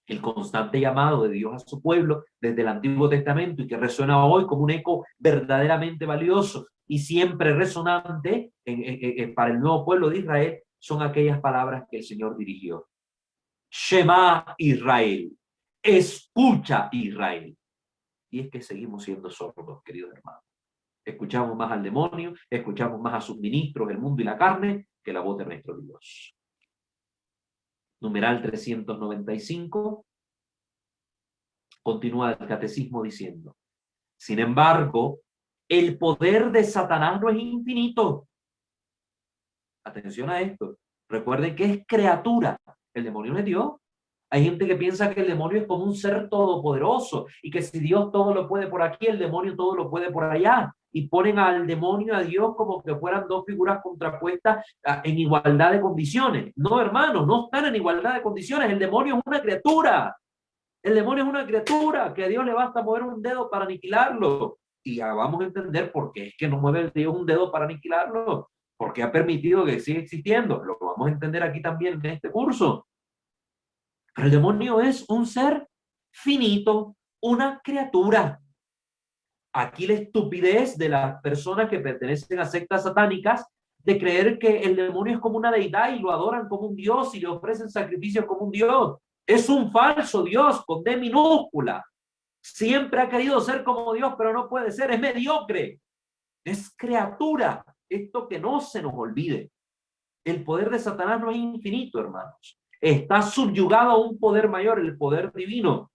el constante llamado de Dios a su pueblo desde el Antiguo Testamento y que resuena hoy como un eco verdaderamente valioso y siempre resonante para el nuevo pueblo de Israel son aquellas palabras que el Señor dirigió. Shema Israel, escucha Israel. Y es que seguimos siendo sordos, queridos hermanos. Escuchamos más al demonio, escuchamos más a sus ministros, el mundo y la carne, que la voz de nuestro Dios. Numeral 395. Continúa el catecismo diciendo: sin embargo, el poder de Satanás no es infinito. Atención a esto. Recuerden que es criatura. El demonio no es Dios. Hay gente que piensa que el demonio es como un ser todopoderoso y que si Dios todo lo puede por aquí, el demonio todo lo puede por allá. Y ponen al demonio, a Dios, como que fueran dos figuras contrapuestas en igualdad de condiciones. No, hermanos, no están en igualdad de condiciones. El demonio es una criatura. El demonio es una criatura que a Dios le basta mover un dedo para aniquilarlo. Y ya vamos a entender por qué es que no mueve el Dios un dedo para aniquilarlo. Porque ha permitido que siga existiendo. Lo vamos a entender aquí también en este curso. Pero el demonio es un ser finito, una criatura. Aquí la estupidez de las personas que pertenecen a sectas satánicas de creer que el demonio es como una deidad y lo adoran como un dios y le ofrecen sacrificios como un dios. Es un falso Dios con D minúscula. Siempre ha querido ser como Dios, pero no puede ser. Es mediocre. Es criatura. Esto que no se nos olvide. El poder de Satanás no es infinito, hermanos. Está subyugado a un poder mayor, el poder divino.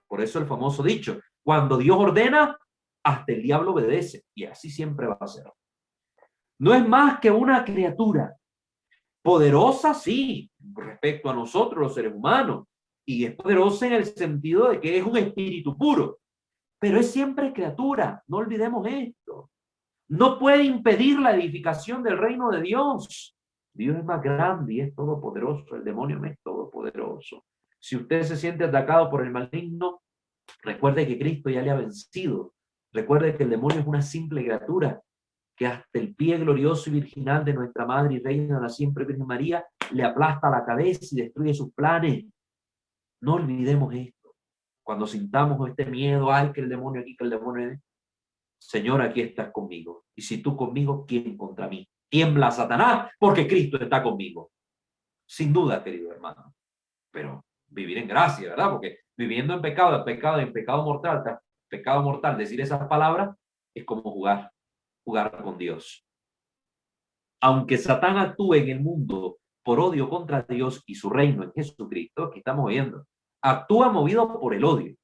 Por eso el famoso dicho: cuando Dios ordena, hasta el diablo obedece. Y así siempre va a ser. No es más que una criatura. Poderosa, sí, respecto a nosotros, los seres humanos. Y es poderosa en el sentido de que es un espíritu puro. Pero es siempre criatura. No olvidemos esto. No puede impedir la edificación del reino de Dios. Dios es más grande y es todopoderoso. El demonio no es todopoderoso. Si usted se siente atacado por el maligno, recuerde que Cristo ya le ha vencido. Recuerde que el demonio es una simple criatura, que hasta el pie glorioso y virginal de nuestra Madre y Reina, la siempre Virgen María, le aplasta la cabeza y destruye sus planes. No olvidemos esto. Cuando sintamos este miedo, ay, que el demonio aquí, que el demonio es... Señor, aquí estás conmigo. Y si tú conmigo, ¿quién contra mí? Tiembla Satanás, porque Cristo está conmigo. Sin duda, querido hermano. Pero vivir en gracia, ¿verdad? Porque viviendo en pecado mortal, decir esas palabras es como jugar con Dios. Aunque Satán actúe en el mundo por odio contra Dios y su reino en Jesucristo, que estamos viendo, actúa movido por el odio.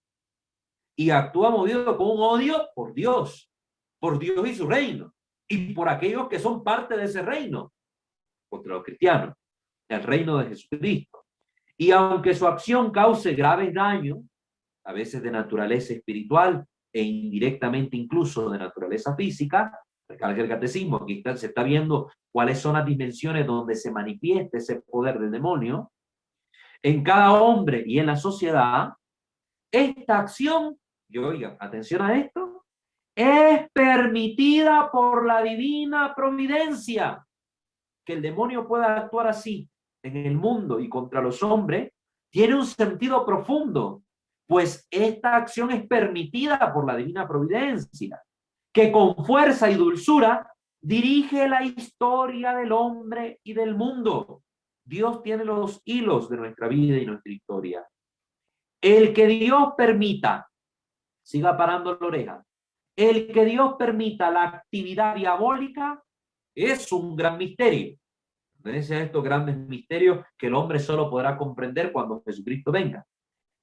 Y actúa movido con un odio por Dios y su reino, y por aquellos que son parte de ese reino, contra los cristianos, el reino de Jesucristo. Y aunque su acción cause graves daños, a veces de naturaleza espiritual e indirectamente incluso de naturaleza física, recalca el catecismo, aquí se está viendo cuáles son las dimensiones donde se manifiesta ese poder del demonio, en cada hombre y en la sociedad, esta acción, y oigan, atención a esto, es permitida por la divina providencia. Que el demonio pueda actuar así en el mundo y contra los hombres tiene un sentido profundo, pues esta acción es permitida por la divina providencia, que con fuerza y dulzura dirige la historia del hombre y del mundo. Dios tiene los hilos de nuestra vida y nuestra historia. El que Dios permita, siga parando la oreja, el que Dios permita la actividad diabólica es un gran misterio. Pertenece a estos grandes misterios que el hombre solo podrá comprender cuando Jesucristo venga.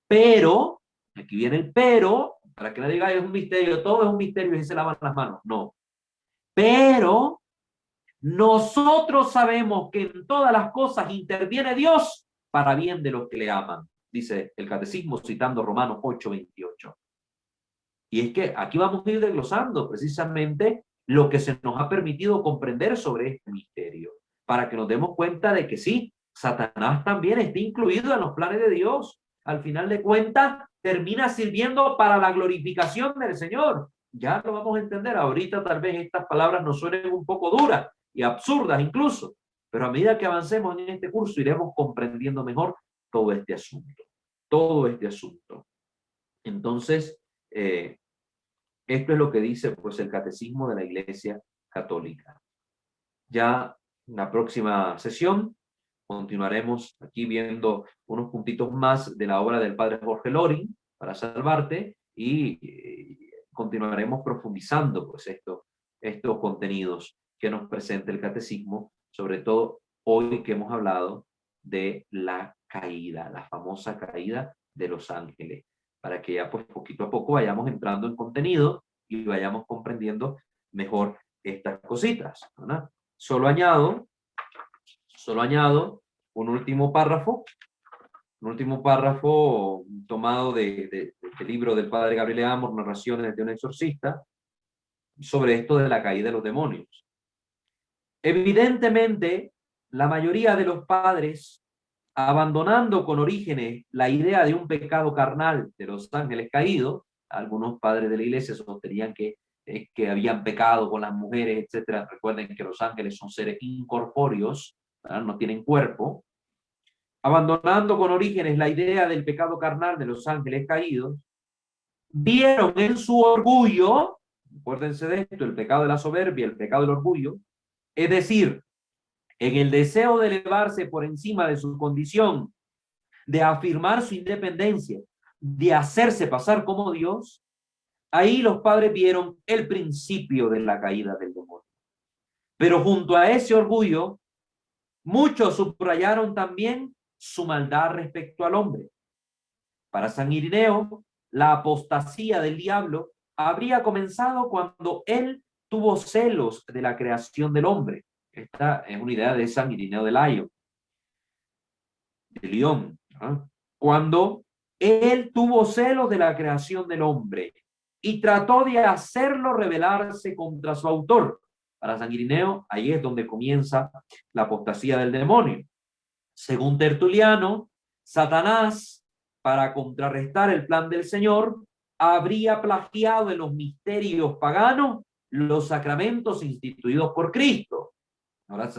Pero, aquí viene el pero, para que no diga es un misterio, todo es un misterio y se lavan las manos. No. Pero nosotros sabemos que en todas las cosas interviene Dios para bien de los que le aman, dice el catecismo citando Romanos 8:28. Y es que aquí vamos a ir desglosando precisamente lo que se nos ha permitido comprender sobre este misterio, para que nos demos cuenta de que sí, Satanás también está incluido en los planes de Dios. Al final de cuentas, termina sirviendo para la glorificación del Señor. Ya lo vamos a entender. Ahorita tal vez estas palabras nos suenen un poco duras y absurdas incluso, pero a medida que avancemos en este curso iremos comprendiendo mejor todo este asunto. Todo este asunto. Entonces, esto es lo que dice pues el catecismo de la Iglesia Católica. Ya en la próxima sesión continuaremos aquí viendo unos puntitos más de la obra del padre Jorge Loring para salvarte y continuaremos profundizando pues estos contenidos que nos presenta el catecismo, sobre todo hoy que hemos hablado de la caída, la famosa caída de los ángeles. para que ya pues poquito a poco vayamos entrando en contenido y vayamos comprendiendo mejor estas cositas, ¿verdad? Solo añado un último párrafo tomado de este libro del padre Gabriel Amor, Narraciones de un exorcista, sobre esto de la caída de los demonios. Evidentemente, la mayoría de los padres, abandonando con Orígenes la idea de un pecado carnal de los ángeles caídos, algunos padres de la iglesia sostenían que habían pecado con las mujeres, etcétera. Recuerden que los ángeles son seres incorpóreos, ¿verdad? No tienen cuerpo. Abandonando con Orígenes la idea del pecado carnal de los ángeles caídos, vieron en su orgullo, acuérdense de esto, el pecado de la soberbia, el pecado del orgullo, es decir, en el deseo de elevarse por encima de su condición, de afirmar su independencia, de hacerse pasar como Dios, ahí los padres vieron el principio de la caída del demonio. Pero junto a ese orgullo, muchos subrayaron también su maldad respecto al hombre. Para San Irineo, la apostasía del diablo habría comenzado cuando él tuvo celos de la creación del hombre. Esta es una idea de San Irineo de León, ¿no? Cuando él tuvo celos de la creación del hombre y trató de hacerlo rebelarse contra su autor. Para San Irineo, ahí es donde comienza la apostasía del demonio. Según Tertuliano, Satanás, para contrarrestar el plan del Señor, habría plagiado en los misterios paganos los sacramentos instituidos por Cristo. Ahora,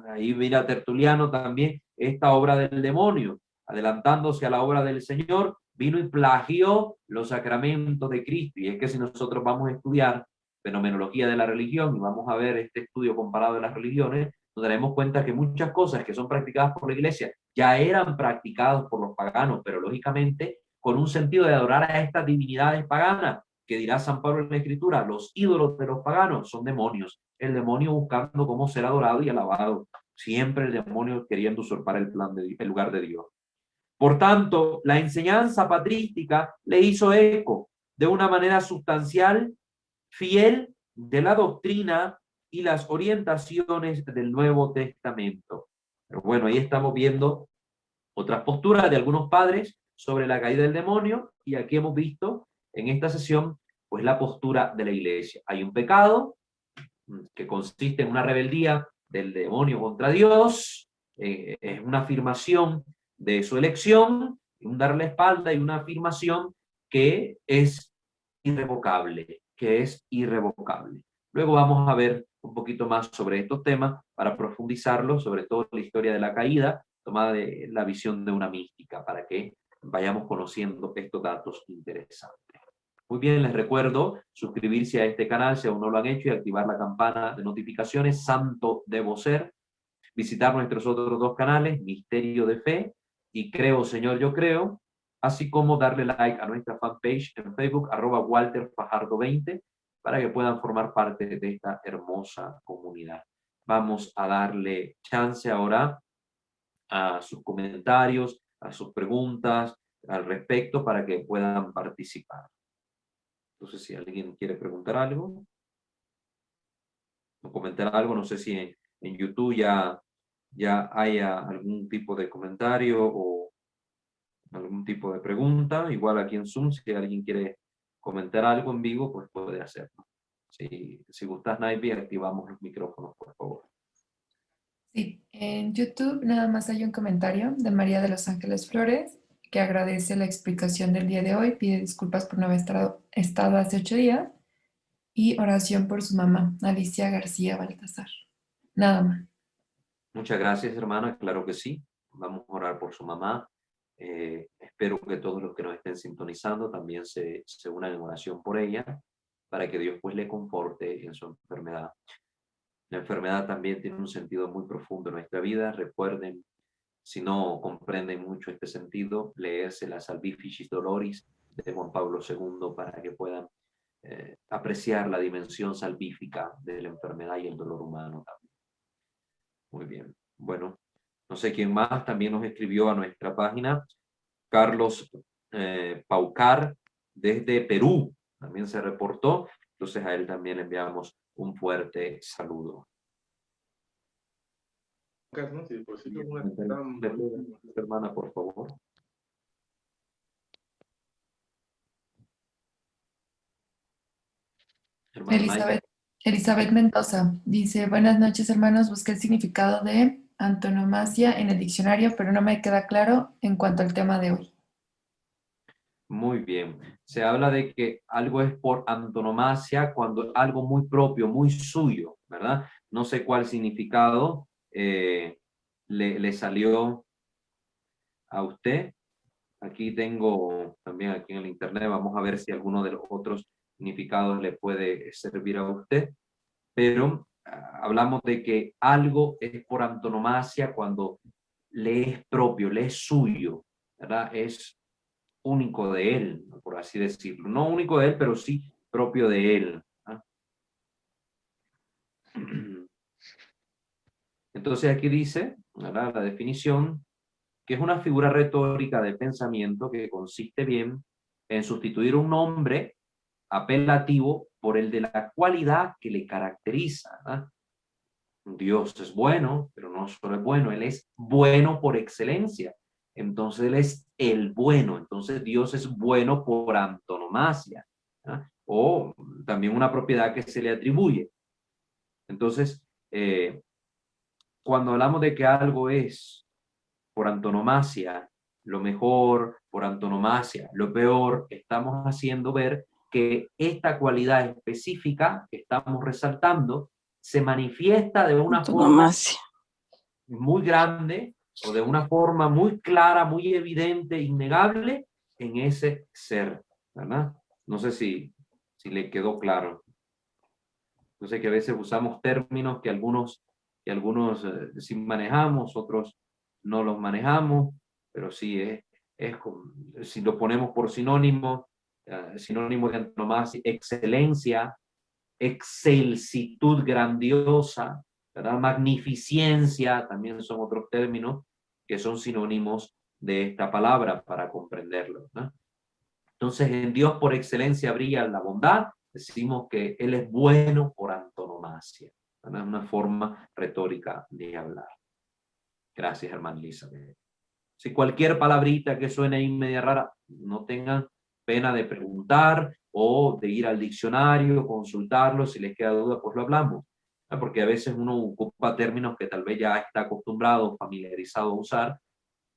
ahí mira Tertuliano también esta obra del demonio, adelantándose a la obra del Señor, vino y plagió los sacramentos de Cristo. Y es que si nosotros vamos a estudiar fenomenología de la religión y vamos a ver este estudio comparado de las religiones, nos daremos cuenta que muchas cosas que son practicadas por la iglesia ya eran practicadas por los paganos, pero lógicamente con un sentido de adorar a estas divinidades paganas, que dirá San Pablo en la Escritura, los ídolos de los paganos son demonios, el demonio buscando cómo ser adorado y alabado, siempre el demonio queriendo usurpar el lugar de Dios. Por tanto, la enseñanza patrística le hizo eco de una manera sustancial, fiel de la doctrina y las orientaciones del Nuevo Testamento. Pero bueno, ahí estamos viendo otras posturas de algunos padres sobre la caída del demonio, y aquí hemos visto en esta sesión pues la postura de la iglesia. Hay un pecado que consiste en una rebeldía del demonio contra Dios, es una afirmación de su elección, un dar la espalda y una afirmación que es irrevocable. Luego vamos a ver un poquito más sobre estos temas para profundizarlo, sobre todo la historia de la caída, tomada de la visión de una mística, para que vayamos conociendo estos datos interesantes. Muy bien, les recuerdo suscribirse a este canal si aún no lo han hecho y activar la campana de notificaciones. Santo debo ser. Visitar nuestros otros dos canales, Misterio de Fe y Creo Señor Yo Creo, así como darle like a nuestra fanpage en Facebook, @WalterFajardo20, para que puedan formar parte de esta hermosa comunidad. Vamos a darle chance ahora a sus comentarios, a sus preguntas al respecto para que puedan participar. Entonces, si alguien quiere preguntar algo o comentar algo, no sé si en YouTube ya haya algún tipo de comentario o algún tipo de pregunta. Igual aquí en Zoom, si alguien quiere comentar algo en vivo, pues puede hacerlo. Si gustas, Naivi, activamos los micrófonos, por favor. Sí, en YouTube nada más hay un comentario de María de los Ángeles Flores que agradece la explicación del día de hoy, pide disculpas por no haber estado hace 8 días y oración por su mamá, Alicia García Baltasar. Nada más. Muchas gracias, hermana. Claro que sí. Vamos a orar por su mamá. Espero que todos los que nos estén sintonizando también se unan en oración por ella, para que Dios pues le conforte en su enfermedad. La enfermedad también tiene un sentido muy profundo en nuestra vida. Recuerden, si no comprenden mucho este sentido, leerse la Salvificis Doloris de Juan Pablo II para que puedan apreciar la dimensión salvífica de la enfermedad y el dolor humano también. Muy bien. Bueno, no sé quién más también nos escribió a nuestra página. Carlos Paucar desde Perú, también se reportó. Entonces a él también le enviamos un fuerte saludo. Hermana, por favor. Hermana Naida. Elizabeth Mendoza dice, buenas noches hermanos, busqué el significado de antonomasia en el diccionario, pero no me queda claro en cuanto al tema de hoy. Muy bien. Se habla de que algo es por antonomasia cuando algo muy propio, muy suyo, ¿verdad? No sé cuál significado le salió a usted. Aquí tengo también aquí en el internet, vamos a ver si alguno de los otros significados le puede servir a usted, pero hablamos de que algo es por antonomasia cuando le es propio, le es suyo, ¿verdad? Es único de él, por así decirlo. No único de él, pero sí propio de él. ¿Ah? Entonces aquí dice, ¿verdad? La definición, que es una figura retórica de pensamiento que consiste bien en sustituir un nombre apelativo por el de la cualidad que le caracteriza. ¿Verdad? Dios es bueno, pero no solo es bueno, Él es bueno por excelencia. Entonces Él es el bueno, entonces Dios es bueno por antonomasia. ¿Ah? O también una propiedad que se le atribuye. Entonces, cuando hablamos de que algo es por antonomasia lo mejor, por antonomasia lo peor, estamos haciendo ver que esta cualidad específica que estamos resaltando se manifiesta de una forma Antonomasia. muy grande o de una forma muy clara, muy evidente, innegable en ese ser, ¿verdad? No sé si le quedó claro. Yo sé que a veces usamos términos que algunos sí manejamos, otros no los manejamos, pero sí si lo ponemos por sinónimo, sinónimo de antonomasia, excelencia, excelsitud grandiosa, ¿verdad? Magnificencia, también son otros términos que son sinónimos de esta palabra para comprenderlo, ¿no? Entonces, en Dios por excelencia brilla la bondad, decimos que Él es bueno por antonomasia, ¿verdad? Una forma retórica de hablar. Gracias, hermana Elizabeth. Si cualquier palabrita que suene ahí media rara, no tengan pena de preguntar o de ir al diccionario, consultarlo, si les queda duda, pues lo hablamos. Porque a veces uno ocupa términos que tal vez ya está acostumbrado, familiarizado a usar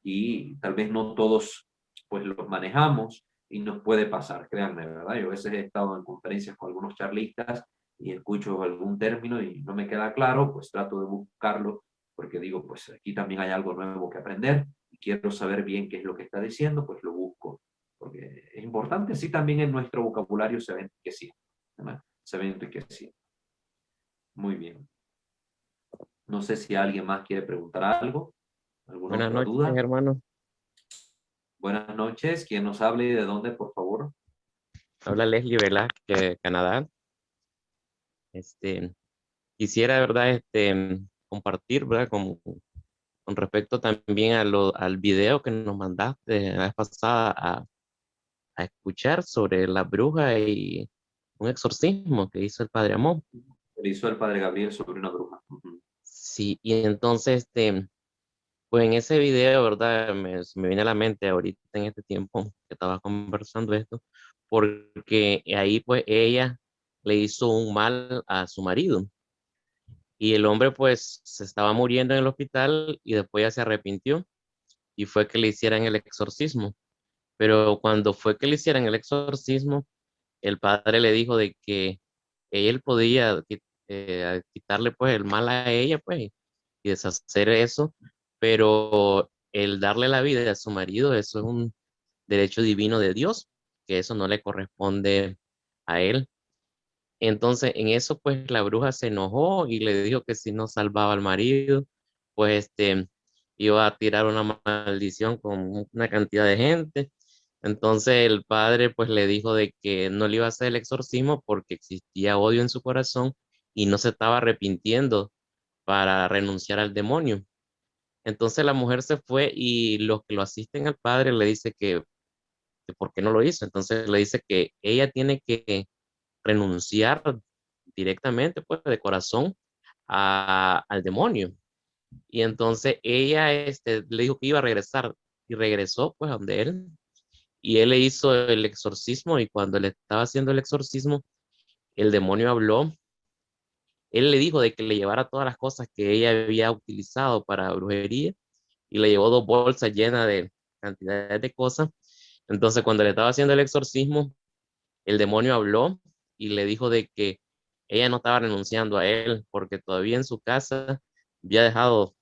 y tal vez no todos pues los manejamos y nos puede pasar, créanme, ¿verdad? Yo a veces he estado en conferencias con algunos charlistas y escucho algún término y no me queda claro, pues trato de buscarlo porque digo, pues aquí también hay algo nuevo que aprender y quiero saber bien qué es lo que está diciendo, pues lo busco, porque es importante, sí también en nuestro vocabulario se ve enriqueciendo, ¿verdad? Se ve enriqueciendo. Muy bien. No sé si alguien más quiere preguntar algo, alguna Buenas otra noches, duda. hermano. Buenas noches. ¿Quién nos hable y de dónde, por favor? Habla Leslie Velázquez de Canadá. Quisiera, ¿verdad? Compartir, ¿verdad? Con respecto también al video que nos mandaste la vez pasada a escuchar sobre la bruja y un exorcismo que hizo el padre Amón. Le hizo el padre Gabriel sobre una bruja. Ujú. Sí, y entonces, pues en ese video, ¿verdad? Se me viene a la mente ahorita en este tiempo que estaba conversando esto, porque ahí pues ella le hizo un mal a su marido y el hombre pues se estaba muriendo en el hospital y después ya se arrepintió y fue que le hicieran el exorcismo. Pero cuando fue que le hicieran el exorcismo, el padre le dijo de que él podía quitarle pues el mal a ella pues y deshacer eso, pero el darle la vida a su marido, eso es un derecho divino de Dios, que eso no le corresponde a él. Entonces, en eso, pues la bruja se enojó y le dijo que si no salvaba al marido, pues iba a tirar una maldición con una cantidad de gente. Entonces, el padre, pues le dijo de que no le iba a hacer el exorcismo porque existía odio en su corazón y no se estaba arrepintiendo para renunciar al demonio. Entonces, la mujer se fue y los que lo asisten al padre le dice que por qué no lo hizo. Entonces le dice que ella tiene que renunciar directamente, pues, de corazón al demonio. Y entonces ella le dijo que iba a regresar y regresó pues a donde él y él le hizo el exorcismo y cuando le estaba haciendo el exorcismo, el demonio habló. Él le dijo de que le llevara todas las cosas que ella había utilizado para brujería y le llevó 2 bolsas llenas de cantidades de cosas. Entonces cuando le estaba haciendo el exorcismo, el demonio habló y le dijo de que ella no estaba renunciando a él porque todavía en su casa había dejado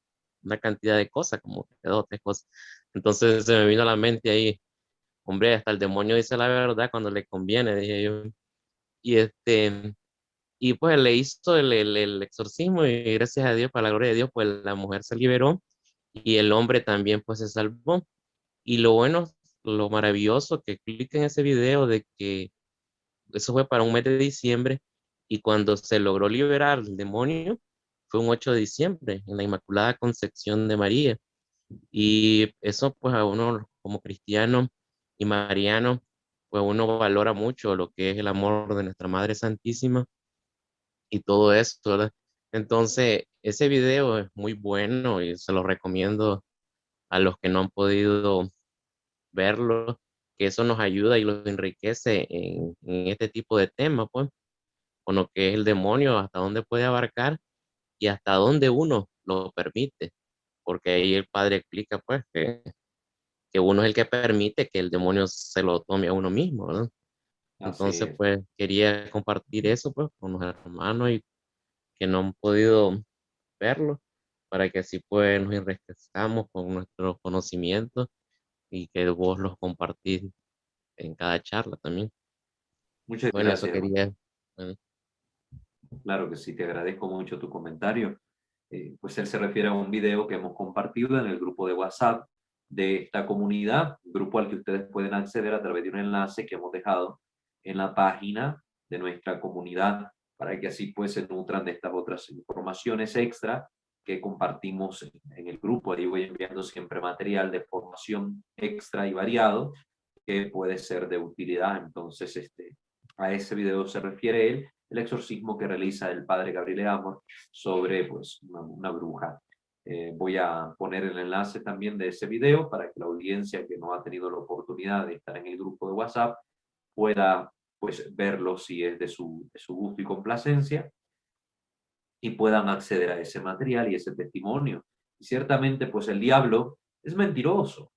una cantidad de cosas, como que 2 o 3 cosas. Entonces se me vino a la mente ahí, hombre, hasta el demonio dice la verdad cuando le conviene, dije yo. Y y pues le hizo el exorcismo y gracias a Dios, para la gloria de Dios, pues la mujer se liberó y el hombre también pues se salvó. Y lo bueno, lo maravilloso que explica en ese video de que eso fue para un mes de diciembre y cuando se logró liberar el demonio fue un 8 de diciembre en la Inmaculada Concepción de María. Y eso pues a uno como cristiano y mariano, pues uno valora mucho lo que es el amor de nuestra Madre Santísima y todo eso, ¿verdad? Entonces, ese video es muy bueno y se lo recomiendo a los que no han podido verlo, que eso nos ayuda y los enriquece en este tipo de temas, pues, con lo que es el demonio, hasta dónde puede abarcar y hasta dónde uno lo permite, porque ahí el padre explica, pues, que uno es el que permite que el demonio se lo tome a uno mismo, ¿verdad? Así Entonces, es. pues, quería compartir eso, pues, con los hermanos y que no han podido verlo, para que así, pues, nos enriquezcamos con nuestros conocimientos y que vos los compartís en cada charla también. Muchas Bueno, eso gracias, hermano. quería. Bueno, Claro que sí, te agradezco mucho tu comentario. Pues él se refiere a un video que hemos compartido en el grupo de WhatsApp de esta comunidad, grupo al que ustedes pueden acceder a través de un enlace que hemos dejado en la página de nuestra comunidad para que así pues se nutran de estas otras informaciones extra que compartimos en el grupo. Ahí voy enviando siempre material de formación extra y variado que puede ser de utilidad. Entonces, a ese video se refiere él, el exorcismo que realiza el padre Gabriel Amor sobre pues, una bruja. Voy a poner el enlace también de ese video para que la audiencia que no ha tenido la oportunidad de estar en el grupo de WhatsApp pueda pues verlo si es de su gusto y complacencia y puedan acceder a ese material y ese testimonio. Y ciertamente, pues el diablo es mentiroso,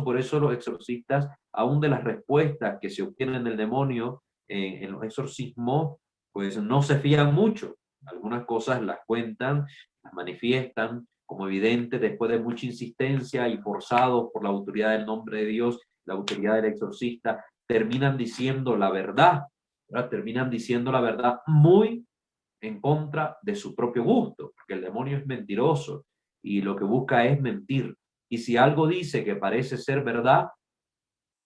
por eso los exorcistas, aún de las respuestas que se obtienen del demonio en los exorcismos, pues no se fían mucho. Algunas cosas las cuentan, las manifiestan como evidente después de mucha insistencia y forzados por la autoridad del nombre de Dios, la autoridad del exorcista, terminan diciendo la verdad, ¿verdad? Terminan diciendo la verdad muy en contra de su propio gusto, porque el demonio es mentiroso y lo que busca es mentir. Y si algo dice que parece ser verdad,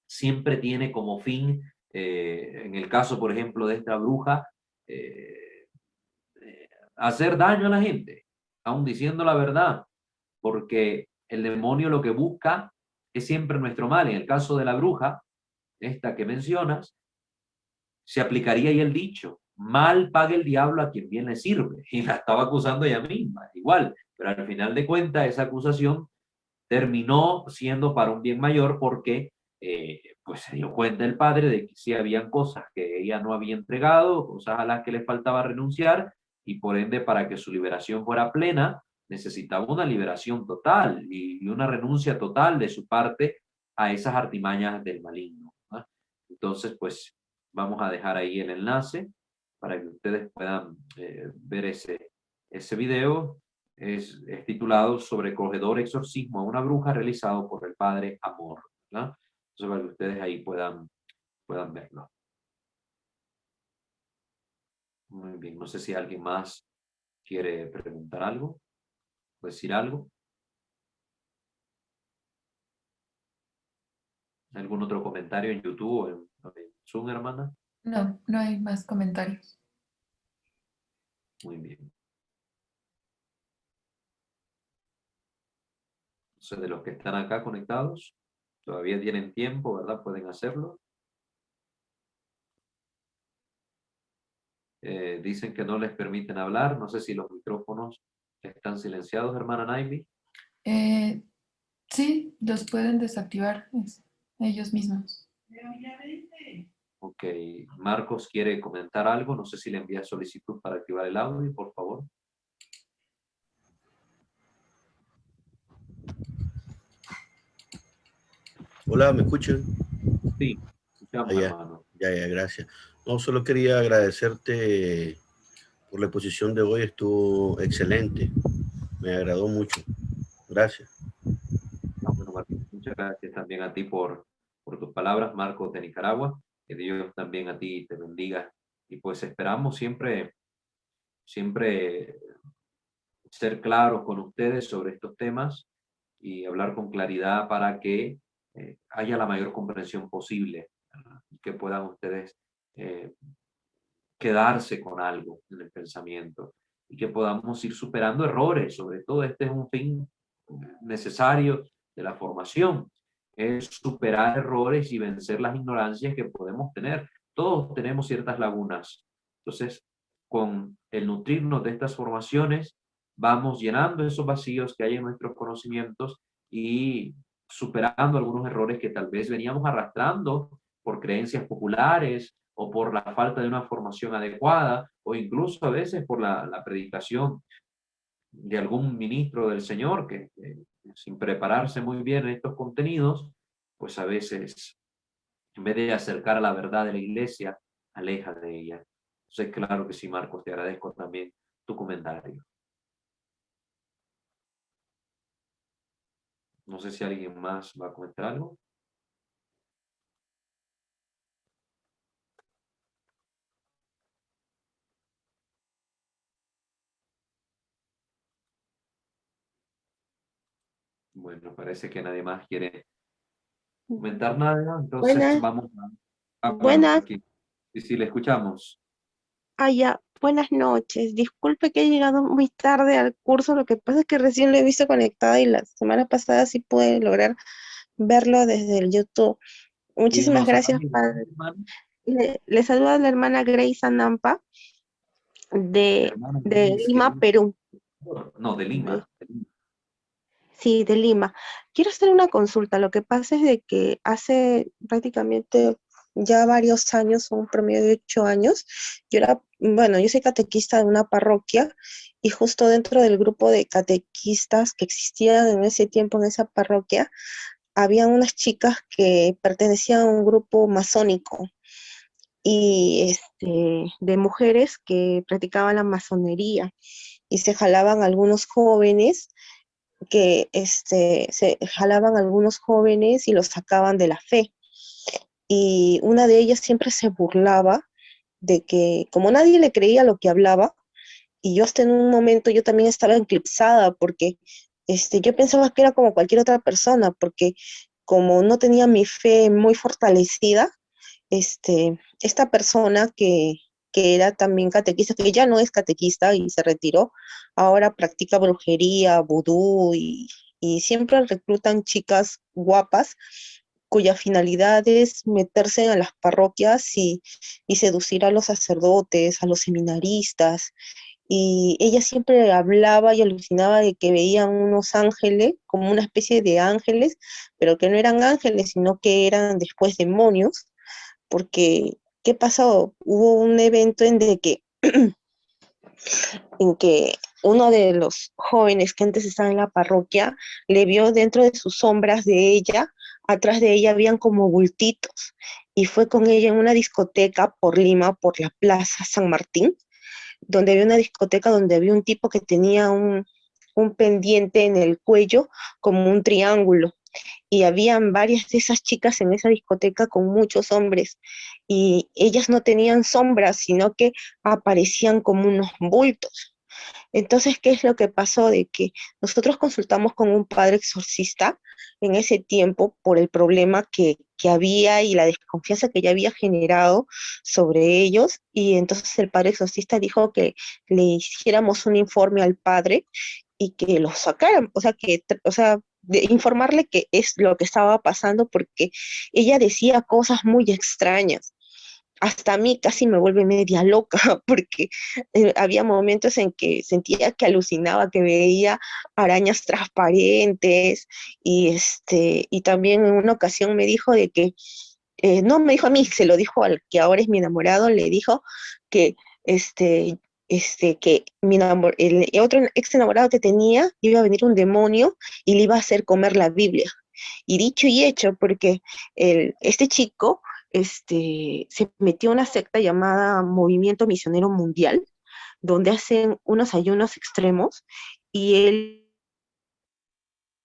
siempre tiene como fin, en el caso, por ejemplo, de esta bruja, eh, hacer daño a la gente, aun diciendo la verdad, porque el demonio lo que busca es siempre nuestro mal. En el caso de la bruja, esta que mencionas, se aplicaría ahí el dicho, mal paga el diablo a quien bien le sirve. Y la estaba acusando ella misma, igual. Pero al final de cuentas, esa acusación terminó siendo para un bien mayor porque pues se dio cuenta el padre de que sí habían cosas que ella no había entregado, cosas a las que le faltaba renunciar y por ende para que su liberación fuera plena necesitaba una liberación total y una renuncia total de su parte a esas artimañas del maligno, ¿no? Entonces, pues vamos a dejar ahí el enlace para que ustedes puedan ver ese video. Es titulado Sobrecogedor exorcismo a una bruja realizado por el padre Amor, ¿no? Entonces, para que ustedes ahí puedan verlo. Muy bien, no sé si alguien más quiere preguntar algo, decir algo. ¿Algún otro comentario en YouTube o en Zoom, hermana? No, no hay más comentarios. Muy bien. Entonces, de los que están acá conectados, Todavía tienen tiempo, ¿verdad? Pueden hacerlo. Dicen que no les permiten hablar. No sé si los micrófonos están silenciados, hermana Naimi. Sí, los pueden desactivar ellos mismos. Ok, Marcos quiere comentar algo. No sé si le envía solicitud para activar el audio, por favor. Hola, ¿me escuchan? Sí, escuchamos, Ya, hermano. ya, gracias. No, solo quería agradecerte por la exposición de hoy, estuvo excelente, me agradó mucho. Gracias. Bueno, Martín, muchas gracias también a ti por tus palabras, Marcos de Nicaragua. Que Dios también a ti te bendiga. Y pues esperamos siempre ser claros con ustedes sobre estos temas y hablar con claridad para que haya la mayor comprensión posible, ¿verdad? Y que puedan ustedes eh, quedarse con algo en el pensamiento y que podamos ir superando errores. Sobre todo este es un fin necesario de la formación, es superar errores y vencer las ignorancias que podemos tener. Todos tenemos ciertas lagunas. Entonces, con el nutrirnos de estas formaciones, vamos llenando esos vacíos que hay en nuestros conocimientos y superando algunos errores que tal vez veníamos arrastrando por creencias populares o por la falta de una formación adecuada o incluso a veces por la predicación de algún ministro del Señor que sin prepararse muy bien en estos contenidos, pues a veces en vez de acercar a la verdad de la iglesia, aleja de ella. Entonces, claro que sí, Marcos, te agradezco también tu comentario. No sé si alguien más va a comentar algo. Bueno, parece que nadie más quiere comentar nada, entonces Buenas, vamos bueno, buenas, aquí. Y si le escuchamos. ya, buenas noches. Disculpe que he llegado muy tarde al curso, lo que pasa es que recién lo he visto conectado y la semana pasada sí pude lograr verlo desde el YouTube. Y Muchísimas nos gracias, padre. Le saluda la hermana Grace Anampa de, hermana de Denise, Lima, Perú. no, de De- Lima. De Lima. sí, de Lima. Quiero hacer una consulta. Lo que pasa es de que hace prácticamente ya varios años, un promedio de 8 años, yo soy catequista de una parroquia y justo dentro del grupo de catequistas que existían en ese tiempo en esa parroquia, había unas chicas que pertenecían a un grupo masónico y de mujeres que practicaban la masonería y se jalaban algunos jóvenes se jalaban algunos jóvenes y los sacaban de la fe. Y una de ellas siempre se burlaba de que, como nadie le creía lo que hablaba, y yo hasta en un momento yo también estaba eclipsada porque yo pensaba que era como cualquier otra persona, porque como no tenía mi fe muy fortalecida, esta persona que era también catequista, que ya no es catequista y se retiró, ahora practica brujería, vudú y siempre reclutan chicas guapas cuya finalidad es meterse en las parroquias y seducir a los sacerdotes, a los seminaristas. Y ella siempre hablaba y alucinaba de que veían unos ángeles, como una especie de ángeles, pero que no eran ángeles, sino que eran después demonios, porque, ¿qué pasó? Hubo un evento en que uno de los jóvenes que antes estaba en la parroquia le vio dentro de sus sombras de ella, atrás de ella habían como bultitos, y fue con ella en una discoteca por Lima, por la Plaza San Martín, donde había una discoteca donde había un tipo que tenía un pendiente en el cuello como un triángulo y habían varias de esas chicas en esa discoteca con muchos hombres y ellas no tenían sombras, sino que aparecían como unos bultos. Entonces, ¿qué es lo que pasó? De que nosotros consultamos con un padre exorcista en ese tiempo por el problema que había y la desconfianza que ya había generado sobre ellos. Y entonces el padre exorcista dijo que le hiciéramos un informe al padre y que los sacaran, o sea, de informarle que es lo que estaba pasando, porque ella decía cosas muy extrañas. Hasta a mí casi me vuelve media loca, porque había momentos en que sentía que alucinaba, que veía arañas transparentes, y también en una ocasión me dijo de que, no me dijo a mí, se lo dijo al que ahora es mi enamorado, le dijo que este, que el otro ex enamorado que tenía, iba a venir un demonio y le iba a hacer comer la Biblia. Y dicho y hecho, porque este chico se metió a una secta llamada Movimiento Misionero Mundial, donde hacen unos ayunos extremos, y él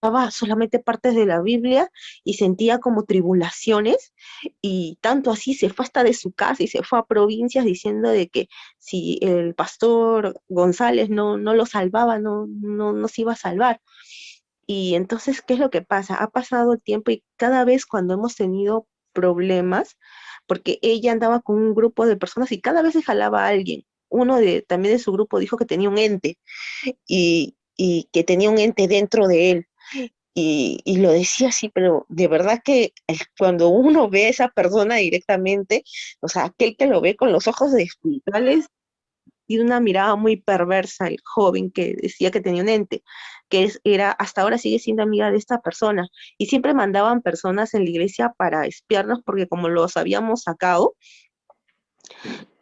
daba solamente partes de la Biblia y sentía como tribulaciones, y tanto así se fue hasta de su casa y se fue a provincias diciendo de que si el pastor González no lo salvaba, no se iba a salvar. Y entonces, ¿qué es lo que pasa? Ha pasado el tiempo y cada vez cuando hemos tenido problemas, porque ella andaba con un grupo de personas y cada vez se jalaba a alguien. Uno también de su grupo dijo que tenía un ente, y que tenía un ente dentro de él. Y lo decía así, pero de verdad que cuando uno ve a esa persona directamente, o sea, aquel que lo ve con los ojos espirituales, y una mirada muy perversa, el joven que decía que tenía un ente, era, hasta ahora sigue siendo amiga de esta persona, y siempre mandaban personas en la iglesia para espiarnos, porque como los habíamos sacado,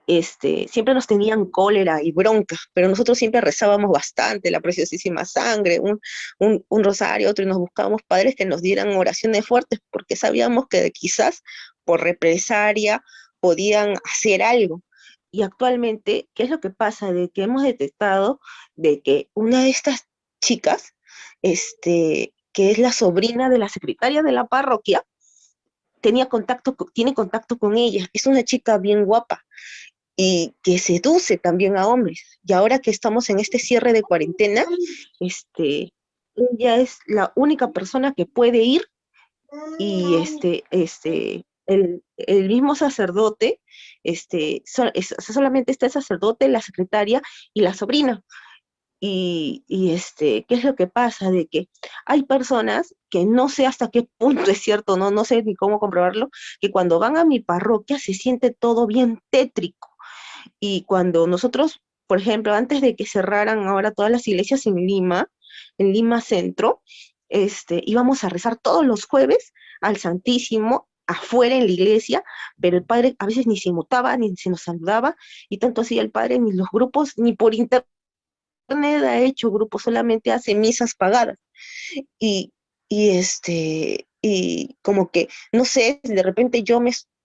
siempre nos tenían cólera y bronca, pero nosotros siempre rezábamos bastante, la preciosísima sangre, un rosario, otro, y nos buscábamos padres que nos dieran oraciones fuertes, porque sabíamos que quizás por represalia podían hacer algo. Y actualmente, ¿qué es lo que pasa? De que hemos detectado de que una de estas chicas, que es la sobrina de la secretaria de la parroquia, tiene contacto con ella. Es una chica bien guapa y que seduce también a hombres. Y ahora que estamos en este cierre de cuarentena, ella es la única persona que puede ir, y el mismo sacerdote, solamente está el sacerdote, la secretaria y la sobrina. ¿Qué es lo que pasa? De que hay personas que no sé hasta qué punto es cierto, no sé ni cómo comprobarlo, que cuando van a mi parroquia se siente todo bien tétrico. Y cuando nosotros, por ejemplo, antes de que cerraran ahora todas las iglesias en Lima Centro, íbamos a rezar todos los jueves al Santísimo afuera en la iglesia, pero el padre a veces ni se mutaba, ni se nos saludaba, y tanto así el padre ni los grupos, ni por internet ha hecho grupos, solamente hace misas pagadas. Y, y como que, no sé, de repente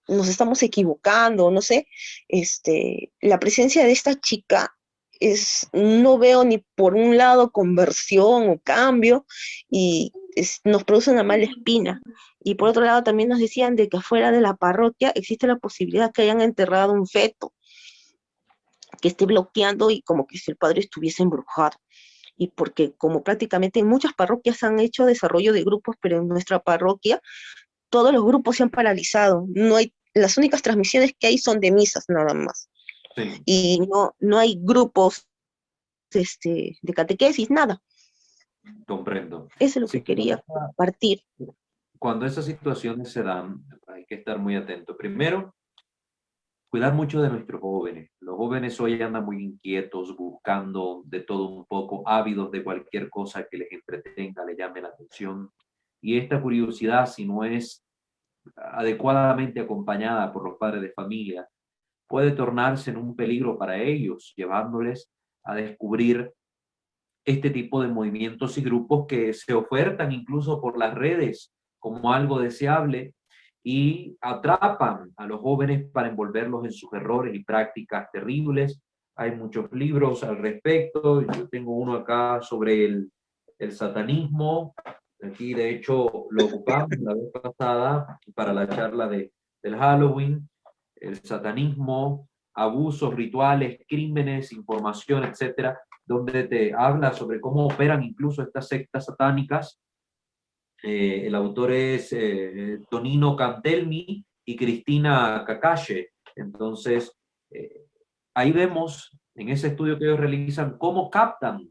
nos estamos equivocando, no sé, la presencia de esta chica no veo ni por un lado conversión o cambio, y nos produce una mala espina. Y por otro lado también nos decían de que afuera de la parroquia existe la posibilidad que hayan enterrado un feto, que esté bloqueando, y como que si el padre estuviese embrujado. Y porque como prácticamente en muchas parroquias han hecho desarrollo de grupos, pero en nuestra parroquia todos los grupos se han paralizado. No hay, las únicas transmisiones que hay son de misas nada más. Sí. Y no hay grupos de catequesis, nada. Comprendo. Eso es lo Sí, que quería compartir. cuando esas situaciones se dan, hay que estar muy atento. Primero, cuidar mucho de nuestros jóvenes. Los jóvenes hoy andan muy inquietos, buscando de todo un poco, ávidos de cualquier cosa que les entretenga, les llame la atención. Y esta curiosidad, si no es adecuadamente acompañada por los padres de familia, puede tornarse en un peligro para ellos, llevándoles a descubrir este tipo de movimientos y grupos que se ofertan incluso por las redes como algo deseable y atrapan a los jóvenes para envolverlos en sus errores y prácticas terribles. Hay muchos libros al respecto. Yo tengo uno acá sobre el satanismo. Aquí, de hecho, lo ocupamos la vez pasada para la charla del Halloween. El satanismo, abusos, rituales, crímenes, información, etcétera, donde te habla sobre cómo operan incluso estas sectas satánicas. El autor es Tonino Cantelmi y Cristina Kakache. Entonces, ahí vemos en ese estudio que ellos realizan cómo captan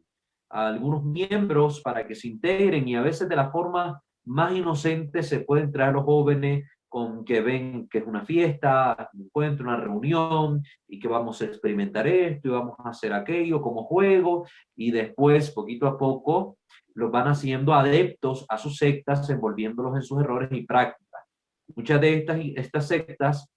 a algunos miembros para que se integren, y a veces de la forma más inocente se pueden traer a los jóvenes con que ven que es una fiesta, un encuentro, una reunión, y que vamos a experimentar esto y vamos a hacer aquello como juego, y después, poquito a poco, los van haciendo adeptos a sus sectas, envolviéndolos en sus errores y prácticas. Muchas de estas sectas,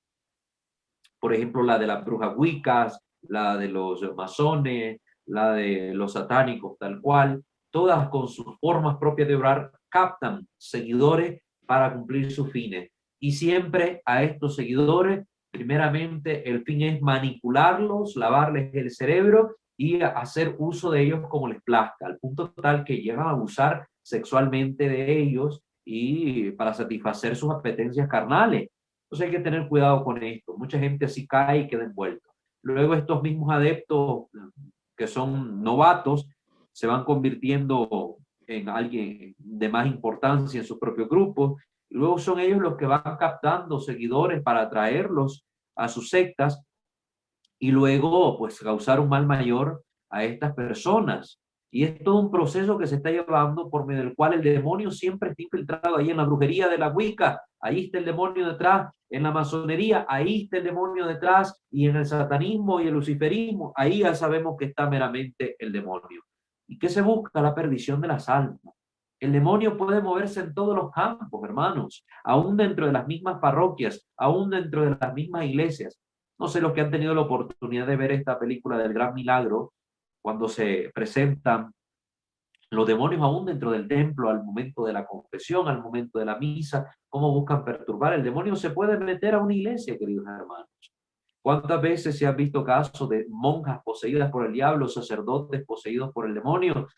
por ejemplo, la de las brujas wiccas, la de los masones, la de los satánicos, tal cual, todas con sus formas propias de orar, captan seguidores para cumplir sus fines. Y siempre a estos seguidores, primeramente, el fin es manipularlos, lavarles el cerebro y hacer uso de ellos como les plazca, al punto tal que llegan a abusar sexualmente de ellos y para satisfacer sus apetencias carnales. Entonces hay que tener cuidado con esto. Mucha gente así cae y queda envuelta. Luego estos mismos adeptos que son novatos se van convirtiendo en alguien de más importancia en sus propios grupos. Y luego son ellos los que van captando seguidores para atraerlos a sus sectas y luego pues causar un mal mayor a estas personas. Y es todo un proceso que se está llevando por medio del cual el demonio siempre está infiltrado ahí en la brujería de la Wicca, ahí está el demonio detrás, en la masonería, ahí está el demonio detrás, y en el satanismo y el luciferismo, ahí ya sabemos que está meramente el demonio. ¿Y qué se busca? La perdición de las almas. El demonio puede moverse en todos los campos, hermanos, aún dentro de las mismas parroquias, aún dentro de las mismas iglesias. No sé los que han tenido la oportunidad de ver esta película del Gran Milagro, cuando se presentan los demonios aún dentro del templo, al momento de la confesión, al momento de la misa, cómo buscan perturbar. El demonio se puede meter a una iglesia, queridos hermanos. ¿Cuántas veces se han visto casos de monjas poseídas por el diablo, sacerdotes poseídos por el demonio?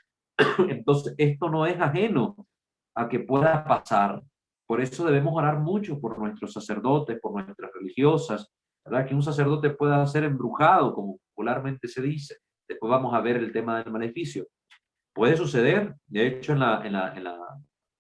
Entonces, esto no es ajeno a que pueda pasar. Por eso debemos orar mucho por nuestros sacerdotes, por nuestras religiosas, ¿verdad? Que un sacerdote pueda ser embrujado, como popularmente se dice. Después vamos a ver el tema del maleficio. Puede suceder. De hecho, en la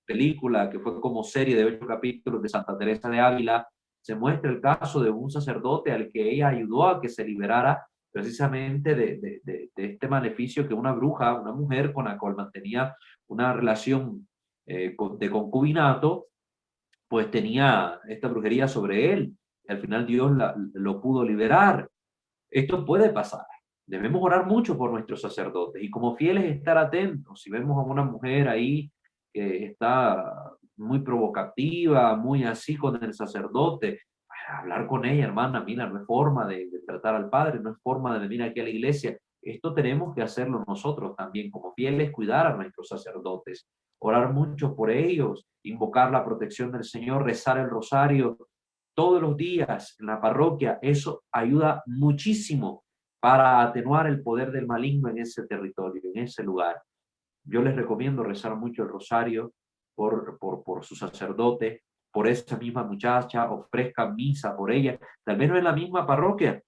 película, que fue como serie de 8 capítulos de Santa Teresa de Ávila, se muestra el caso de un sacerdote al que ella ayudó a que se liberara precisamente de este maleficio que una bruja, una mujer con la cual mantenía una relación de concubinato, pues tenía esta brujería sobre él. Y al final Dios lo pudo liberar. Esto puede pasar. Debemos orar mucho por nuestros sacerdotes y como fieles estar atentos. Si vemos a una mujer ahí que está muy provocativa, muy así con el sacerdote, hablar con ella, hermana, mira, no es forma de tratar al Padre, no es forma de venir aquí a la iglesia. Esto tenemos que hacerlo nosotros también, como fieles, cuidar a nuestros sacerdotes, orar mucho por ellos, invocar la protección del Señor, rezar el rosario todos los días en la parroquia. Eso ayuda muchísimo para atenuar el poder del maligno en ese territorio, en ese lugar. Yo les recomiendo rezar mucho el rosario por su sacerdote, por esa misma muchacha, ofrezcan misa por ella, tal vez no en la misma parroquia,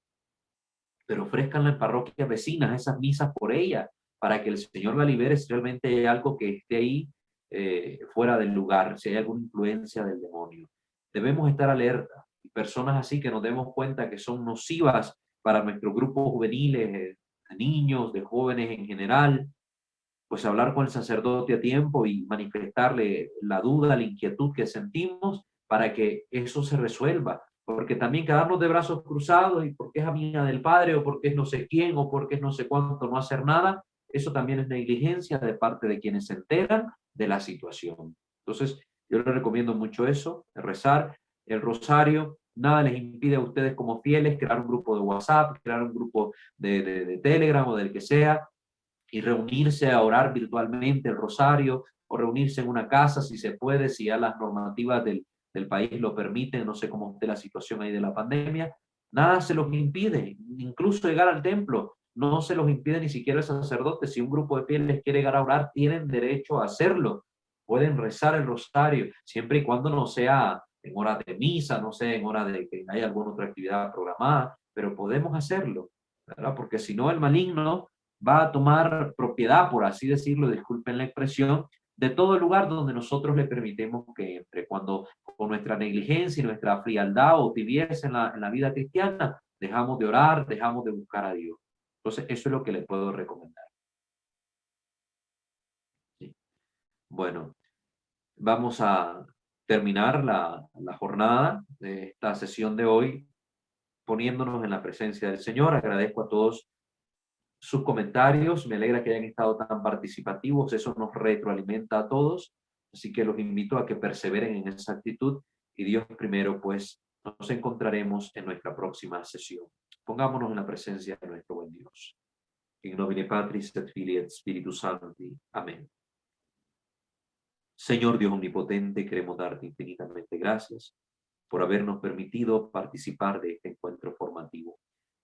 pero ofrezcanla en parroquias vecinas, esas misas por ella, para que el Señor la libere si realmente hay algo que esté ahí fuera del lugar, si hay alguna influencia del demonio. Debemos estar alerta. Y personas así que nos demos cuenta que son nocivas para nuestros grupos juveniles, de niños, de jóvenes en general, pues hablar con el sacerdote a tiempo y manifestarle la duda, la inquietud que sentimos para que eso se resuelva. Porque también quedarnos de brazos cruzados y porque es amiga del Padre o porque es no sé quién o porque es no sé cuánto, no hacer nada, eso también es negligencia de parte de quienes se enteran de la situación. Entonces, yo les recomiendo mucho eso, rezar el rosario. Nada les impide a ustedes como fieles crear un grupo de WhatsApp, crear un grupo de Telegram o del que sea, y reunirse a orar virtualmente el rosario o reunirse en una casa si se puede, si ya las normativas del país lo permiten, no sé cómo esté la situación ahí de la pandemia, nada se los impide, incluso llegar al templo, no se los impide ni siquiera el sacerdote. Si un grupo de fieles quiere llegar a orar, tienen derecho a hacerlo, pueden rezar el rosario, siempre y cuando no sea en horas de misa, no sé, en horas de que haya alguna otra actividad programada, pero podemos hacerlo, ¿verdad? Porque si no, el maligno va a tomar propiedad, por así decirlo, disculpen la expresión, de todo el lugar donde nosotros le permitimos que entre. Cuando con nuestra negligencia y nuestra frialdad o tibieza en la vida cristiana, dejamos de orar, dejamos de buscar a Dios. Entonces, eso es lo que le puedo recomendar. Bueno, vamos a terminar la jornada de esta sesión de hoy poniéndonos en la presencia del Señor. Agradezco a todos sus comentarios, me alegra que hayan estado tan participativos, eso nos retroalimenta a todos, así que los invito a que perseveren en esa actitud y Dios primero, pues nos encontraremos en nuestra próxima sesión. Pongámonos en la presencia de nuestro buen Dios. In nomine Patris et Filii et Spiritus Sancti. Amén. Señor Dios omnipotente, queremos darte infinitamente gracias por habernos permitido participar de este encuentro formativo.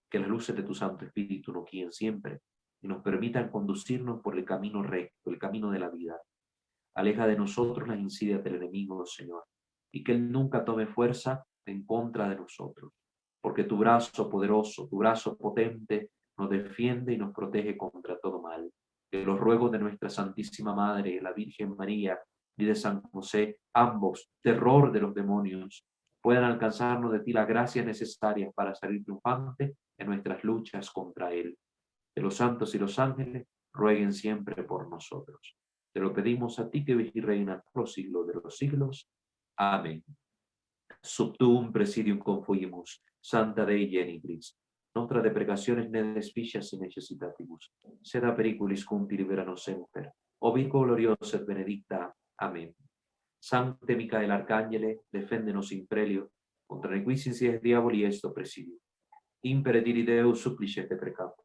Que las luces de tu Santo Espíritu nos guíen siempre y nos permitan conducirnos por el camino recto, el camino de la vida. Aleja de nosotros las insidias del enemigo, Señor, y que él nunca tome fuerza en contra de nosotros, porque tu brazo poderoso, tu brazo potente nos defiende y nos protege contra todo mal. Que los ruegos de nuestra Santísima Madre, la Virgen María, y de San José, ambos, terror de los demonios, puedan alcanzarnos de ti las gracias necesarias para salir triunfante en nuestras luchas contra él. Que los santos y los ángeles rueguen siempre por nosotros. Te lo pedimos a ti que vives y reinas por los siglos de los siglos. Amén. Sub tuum presidium confuimus, Santa Dei Genitrix, nostra deprecationes ne deficias in necessitatibus, sed a periculis cumpi libera nos semper, o Virgo gloriosa et benedicta. Amén. Sancte Micael Arcángele, deféndenos in prelio, contra nequisis diaboli esto presidio. Impere diri Deus supplicete precapor.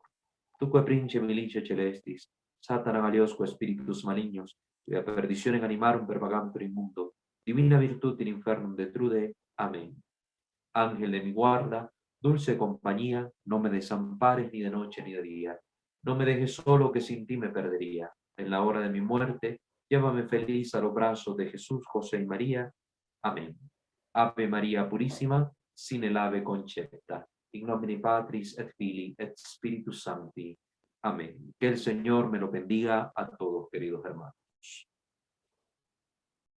Tuque prince milicia celestis, Satana aliosque spiritus malignos, y a perdiciones animarum per vagantur in mundo, divina virtud in infernum detrude. Amén. Ángel de mi guarda, dulce compañía, no me desampares ni de noche ni de día. No me dejes solo que sin ti me perdería. En la hora de mi muerte, llévame feliz a los brazos de Jesús, José y María. Amén. Ave María Purísima, sin el ave concepta. In nomine Patris et Filii et Spiritus Sancti. Amén. Que el Señor me lo bendiga a todos, queridos hermanos.